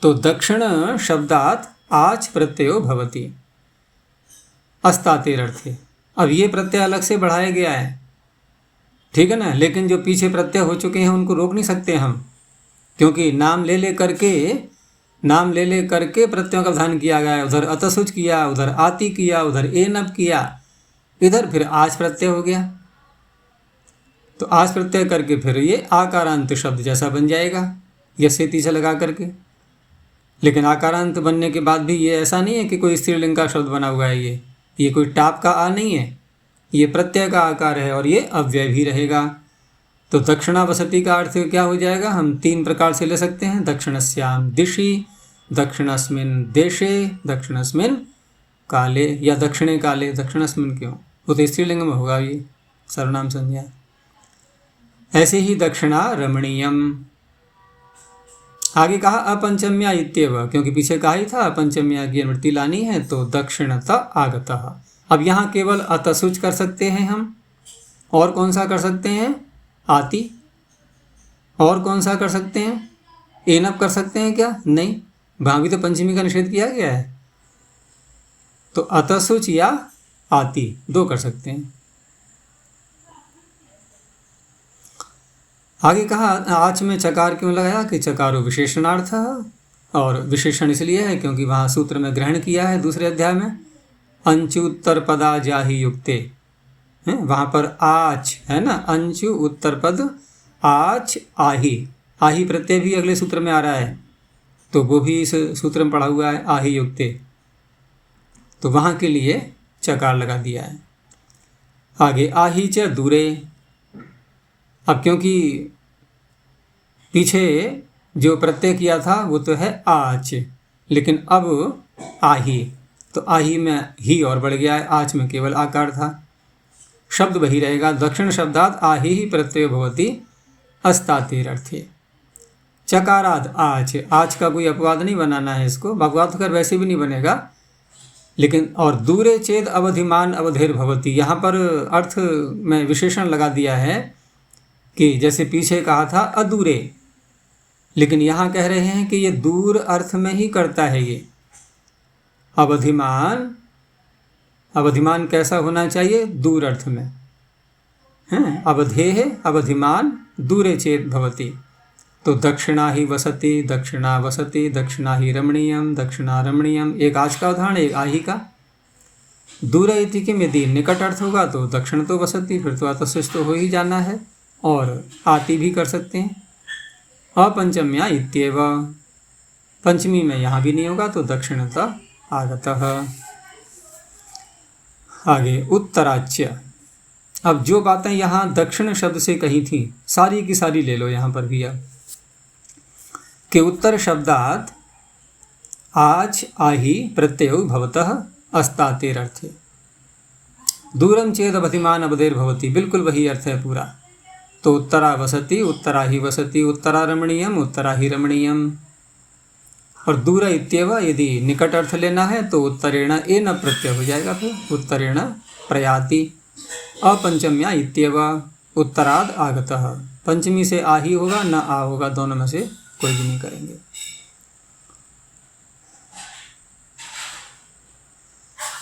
तो दक्षिण शब्दात आच प्रत्ययो भवति अस्तातेर अर्थे। अब ये प्रत्यय अलग से बढ़ाया गया है, ठीक है ना, लेकिन जो पीछे प्रत्यय हो चुके हैं उनको रोक नहीं सकते हम, क्योंकि नाम ले ले करके प्रत्ययों का विधान किया गया है। उधर अतसुच किया, उधर आति किया, उधर एनब किया, इधर फिर आज प्रत्यय हो गया। तो आज प्रत्यय करके फिर ये आकारांत शब्द जैसा बन जाएगा यसे तीछा लगा करके। लेकिन आकारांत बनने के बाद भी ये ऐसा नहीं है कि कोई स्त्रीलिंग का शब्द बना हुआ है, ये कोई टाप का आ नहीं है, ये प्रत्यय का आकार है और ये अव्यय भी रहेगा। तो दक्षिणावसति का अर्थ क्या हो जाएगा, हम 3 प्रकार से ले सकते हैं। दक्षिणस्याम दिशि, दक्षिणस्मिन देशे, दक्षिणस्मिन काले, या दक्षिणे काले। दक्षिणस्मिन क्यों, वो तो स्त्रीलिंग में होगा ये सर्वनाम संज्ञा। ऐसे ही दक्षिणा रमणीयम। आगे कहा अपंचम्या इत्येव, क्योंकि पीछे कहा ही था अपंचम्या की अनुवृत्ति लानी है, तो दक्षिणता आगतः। अब यहाँ केवल अतसुच कर सकते हैं हम, और कौन सा कर सकते हैं, आति, और कौन सा कर सकते हैं, एनप कर सकते हैं क्या, नहीं, वहाँ भी तो पंचमी का निषेध किया गया है। तो अतसुच या आति 2 कर सकते हैं। आगे कहा आच में चकार क्यों लगाया, कि चकारो विशेषणार्थ, और विशेषण इसलिए है क्योंकि वहाँ सूत्र में ग्रहण किया है दूसरे अध्याय में, अंचु उत्तर पदा जाहि युक्ते है, वहाँ पर आच है ना, अंचु उत्तर पद आच आही, आही प्रत्यय भी अगले सूत्र में आ रहा है, तो वो भी इस सूत्र में पढ़ा हुआ है आही युक्ते, तो वहाँ के लिए चकार लगा दिया है। आगे आही च दूरे। अब क्योंकि पीछे जो प्रत्यय किया था वो तो है आच, लेकिन अब आही, तो आही में ही और बढ़ गया है, आच में केवल आकार था, शब्द वही रहेगा। दक्षिण शब्दात आही ही प्रत्यय भवति अस्तातेर अर्थे। चकाराद आच, आच का कोई अपवाद नहीं बनाना है इसको, अपवाद कर वैसे भी नहीं बनेगा, लेकिन और दूरे चेद अवधिमान अवधेर भवति, यहाँ पर अर्थ में विशेषण लगा दिया है कि जैसे पीछे कहा था अदूरे, लेकिन यहाँ कह रहे हैं कि ये दूर अर्थ में ही करता है ये अवधिमान। अवधिमान कैसा होना चाहिए, दूर अर्थ में है, अवधेह अवधिमान दूरे चेत भवति। तो दक्षिणा ही वसति, दक्षिणा वसति, दक्षिणा ही रमणीयम, दक्षिणा रमणीयम, एक आज का उदाहरण, एक आही का। दूर इति के यदि निकट अर्थ होगा तो दक्षिण तो वसति, फिर तो अतस्विच तो हो ही जाना है, और आति भी कर सकते हैं। अपंचम्या इत्येव, पंचमी में यहाँ भी नहीं होगा तो दक्षिणता आगतः। आगे उत्तराच्य। अब जो बातें यहाँ दक्षिण शब्द से कही थी सारी की सारी ले लो यहाँ पर भी, अब कि उत्तर शब्दात आज आही प्रत्ययो भवतः अस्तातेर अर्थे, दूरम चेद अवधिमान अवधेर भवति, बिल्कुल वही अर्थ है पूरा। तो उत्तरा वसति, उत्तरा ही वसति, उत्तरा रमणीयम, उत्तरा ही रमणीयम। और दूर इत्येव यदि निकट अर्थ लेना है तो उत्तरेण ए न प्रत्यय हो जाएगा, फिर उत्तरेण प्रयाति। अपंचम्या इत्येव उत्तराद आगतः, पंचमी से आ ही होगा, न आ होगा, दोनों में से कोई भी नहीं करेंगे।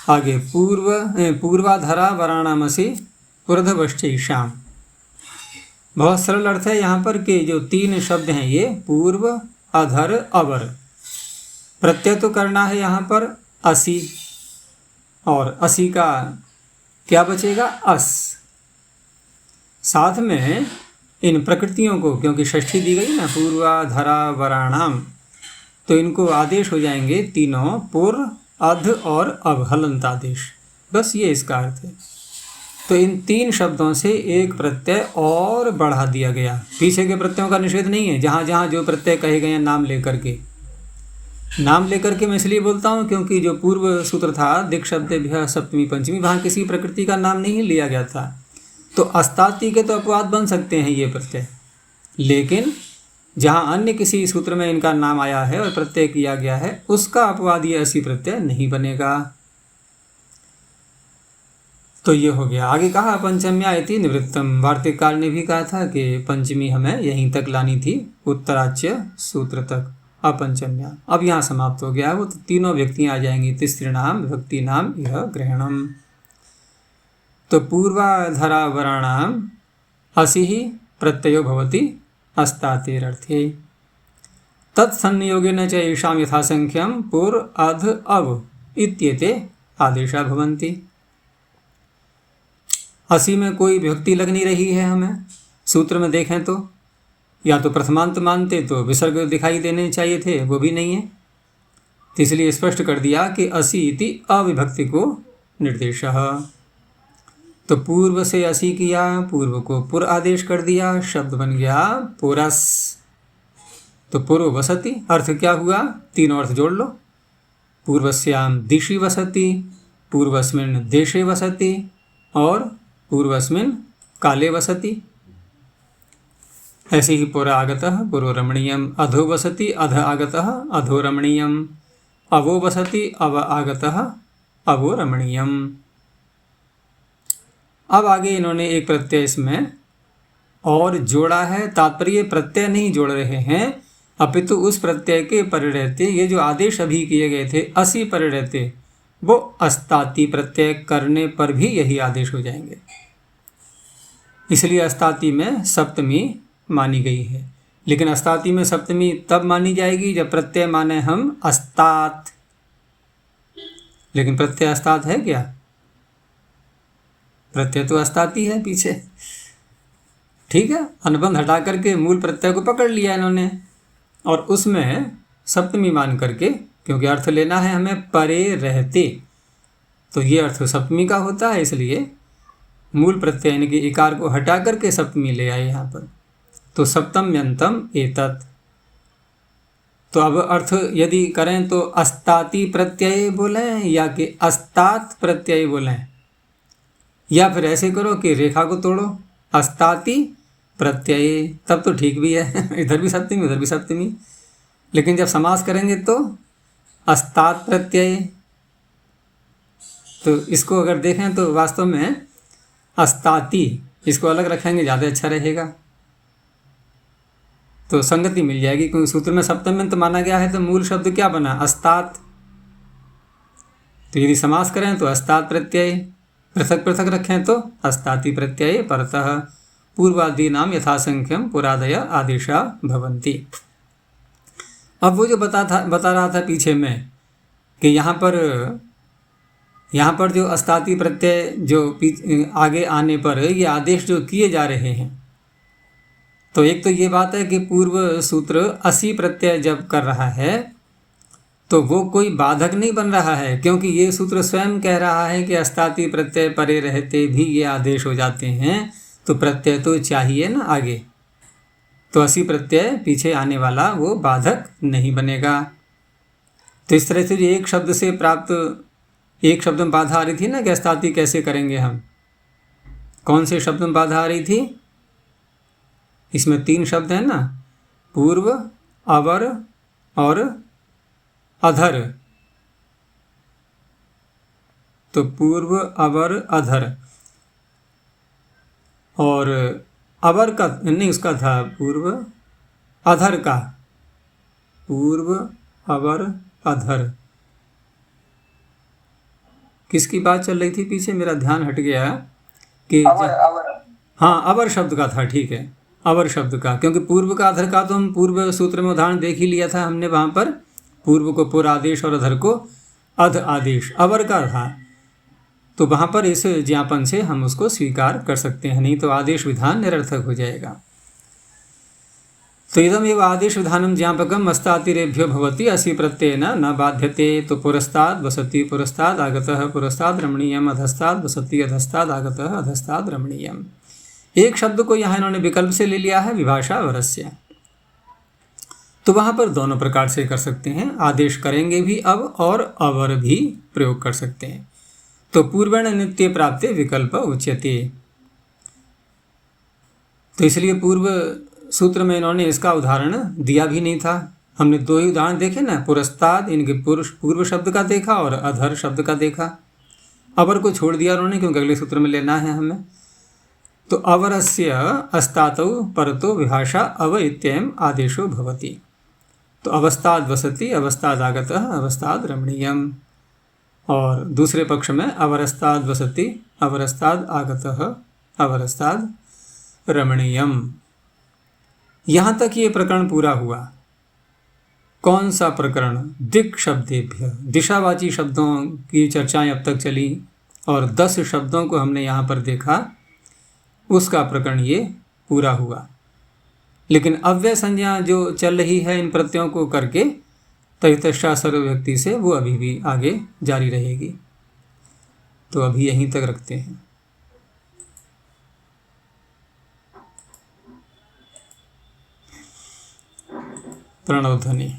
आगे पूर्वाधरा वराणामसी ऊर्ध्वश्चैषाम्। बहुत सरल अर्थ है यहाँ पर कि जो तीन शब्द हैं ये पूर्व, अधर, अवर। प्रत्यय तो करना है यहाँ पर असी, और असी का क्या बचेगा, अस। साथ में इन प्रकृतियों को, क्योंकि षष्ठी दी गई ना, पूर्वाधरा वराणाम, तो इनको आदेश हो जाएंगे तीनों, पुर, अध और अब, हलंत आदेश। बस ये इसका अर्थ है। तो इन तीन शब्दों से एक प्रत्यय और बढ़ा दिया गया। पीछे के प्रत्ययों का निषेध नहीं है, जहाँ जहाँ जो प्रत्यय कहे गए हैं नाम लेकर के। नाम लेकर के मैं इसलिए बोलता हूँ क्योंकि जो पूर्व सूत्र था दिक् शब्देभ्यः सप्तमी पंचमी, वहाँ किसी प्रकृति का नाम नहीं लिया गया था। तो अस्ताति के तो अपवाद बन सकते हैं ये प्रत्यय, लेकिन जहाँ अन्य किसी सूत्र में इनका नाम आया है और प्रत्यय किया गया है, उसका अपवाद ये असी प्रत्यय नहीं बनेगा। तो ये हो गया। आगे कहा पंचम्या इति निवृत्तम। वार्तिककार ने भी कहा था कि पंचमी हमें यहीं तक लानी थी, उत्तराच्य सूत्र तक। अपंचम्या अब यहाँ समाप्त हो गया। वो तो तीनों व्यक्तियाँ आ जाएंगी, तिसृणाम विभक्ति नाम यह ग्रहणम। तो पूर्वाधरा वराणाम असि ही प्रत्ययो भवति अस्तातेरर्थे। तत्संयोगेन च येषां यथासंख्यं पुर, अध, अव इत्येते आदेशा भवन्ति। असी में कोई विभक्ति लग नहीं रही है हमें सूत्र में देखें तो, या तो प्रथमांत मानते तो विसर्ग दिखाई देने चाहिए थे, वो भी नहीं है। तो इसलिए स्पष्ट कर दिया कि असी इति अविभक्ति को निर्देशः। तो पूर्व से असी किया, पूर्व को पुर आदेश कर दिया, शब्द बन गया पुरस। तो पूर्व वसति, अर्थ क्या हुआ, तीनों अर्थ जोड़ लो। पूर्वस्याम दिशि वसति, पूर्वस्मिन् देशे वसति, और पूर्वस्मिन् काले वसति। ऐसे ही पुरा आगतः पुरो रमणीयम, अधो वसति अध आगतः अधो रमणीयम, अवो वसति अव आगतः अवो रमणीयम। अब आगे इन्होंने एक प्रत्यय इसमें और जोड़ा है। तात्पर्य प्रत्यय नहीं जोड़ रहे हैं, अपितु उस प्रत्यय के परिणति, ये जो आदेश अभी किए गए थे असी परिणति, वो अस्ताति प्रत्यय करने पर भी यही आदेश हो जाएंगे। इसलिए अस्ताति में सप्तमी मानी गई है। लेकिन अस्ताति में सप्तमी तब मानी जाएगी जब प्रत्यय माने हम अस्तात। लेकिन प्रत्यय अस्तात है क्या? प्रत्यय तो अस्ताति है पीछे, ठीक है। अनुबंध हटा करके मूल प्रत्यय को पकड़ लिया इन्होंने, और उसमें सप्तमी मान करके, क्योंकि अर्थ लेना है हमें परे रहते, तो ये अर्थ सप्तमी का होता है, इसलिए मूल प्रत्यय यानी कि इकार को हटा करके सप्तमी ले आए यहाँ पर। तो सप्तम्यंतम एतत्। तो अब अर्थ यदि करें तो अस्ताति प्रत्यय बोलें या कि अस्तात प्रत्यय बोलें, या फिर ऐसे करो कि रेखा को तोड़ो, अस्ताति प्रत्यय, तब तो ठीक भी है। इधर भी सप्तमी उधर भी सप्तमी। लेकिन जब समास करेंगे तो अस्तात प्रत्यय। तो इसको अगर देखें तो वास्तव में अस्ताति, इसको अलग रखेंगे ज़्यादा अच्छा रहेगा, तो संगति मिल जाएगी। क्योंकि सूत्र में सप्तम्यंत माना गया है तो मूल शब्द क्या बना, अस्तात। तो यदि समास करें तो अस्तात प्रत्यय, पृथक पृथक रखें तो अस्ताति प्रत्यय परतः पूर्वादीनाम यथासंख्यम पुरादय आदेशा भवन्ति। अब वो जो बता रहा था पीछे में कि यहाँ पर जो अस्ताति प्रत्यय जो आगे आने पर ये आदेश जो किए जा रहे हैं, तो एक तो ये बात है कि पूर्व सूत्र असी प्रत्यय जब कर रहा है तो वो कोई बाधक नहीं बन रहा है, क्योंकि ये सूत्र स्वयं कह रहा है कि अस्ताति प्रत्यय परे रहते भी ये आदेश हो जाते हैं, तो प्रत्यय तो चाहिए ना आगे। तो असी प्रत्यय पीछे आने वाला वो बाधक नहीं बनेगा। तो इस तरह से जो एक शब्द से प्राप्त, एक शब्द में बाधा आ रही थी ना कि अस्ताति कैसे करेंगे हम, कौन से शब्द में बाधा आ रही थी, इसमें 3 शब्द हैं ना, पूर्व, अवर और अधर। तो पूर्व, अवर, अधर। और अवर का नहीं, उसका था पूर्व अधर का, पूर्व अवर अधर। किसकी बात चल रही थी पीछे, मेरा ध्यान हट गया कि हाँ, अवर शब्द का था, ठीक है, अवर शब्द का, क्योंकि पूर्व का अधर का तो हम पूर्व सूत्र में उदाहरण देख ही लिया था हमने, वहाँ पर पूर्व को पुर आदेश और अधर को अध आदेश, अवर का था। तो वहाँ पर इस ज्ञापन से हम उसको स्वीकार कर सकते हैं, नहीं तो आदेश विधान निरर्थक हो जाएगा। तो इदमेव आदेश विधानम ज्ञापकम अस्तातिरेभ्यो भवति असि प्रत्ययेन न बाध्यते। तो पुरस्ताद वसति पुरस्ताद आगतः पुरस्ताद रमणीयम, अधस्ताद वसति अधस्ताद आगतः अधस्ताद रमणीयम। एक शब्द को यहाँ इन्होंने विकल्प से ले लिया है, विभाषा वरस्य। तो वहाँ पर दोनों प्रकार से कर सकते हैं, आदेश करेंगे भी अब और अवर भी प्रयोग कर सकते हैं। तो पूर्वेण नित्य प्राप्ते विकल्प उच्यते। तो इसलिए पूर्व सूत्र में इन्होंने इसका उदाहरण दिया भी नहीं था। हमने 2 ही उदाहरण देखे ना, पुरस्ताद इनके पूर्व शब्द का देखा और अधर शब्द का देखा। अवर को छोड़ दिया उन्होंने क्योंकि अगले सूत्र में लेना है हमें। तो अवरस्य अस्तातौ परतो विभाषा अव इत्ययम् आदेशो भवति। तो अवस्थाद वसति, अवस्थाद आगतः, अवस्थाद रमणीयम। और दूसरे पक्ष में अवरस्ताद वसति, अवरस्ताद आगतः, अवरस्ताद रमणीयम। यहाँ तक ये प्रकरण पूरा हुआ। कौन सा प्रकरण? दिक् शब्देभ्य, दिशावाची शब्दों की चर्चाएं अब तक चली और 10 शब्दों को हमने यहाँ पर देखा, उसका प्रकरण ये पूरा हुआ। लेकिन अव्यय संज्ञा जो चल रही है इन प्रत्ययों को करके तैतश्चा सर्वव्यक्ति से, वो अभी भी आगे जारी रहेगी। तो अभी यहीं तक रखते हैं। प्रणव ध्वनि।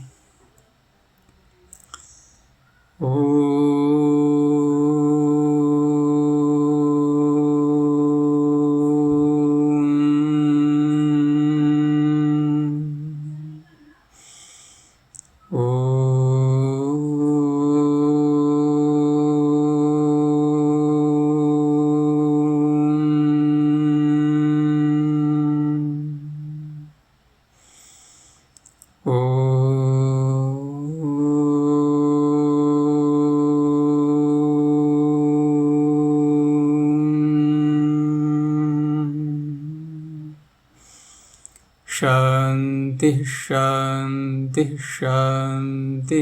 शांति शांति शांति।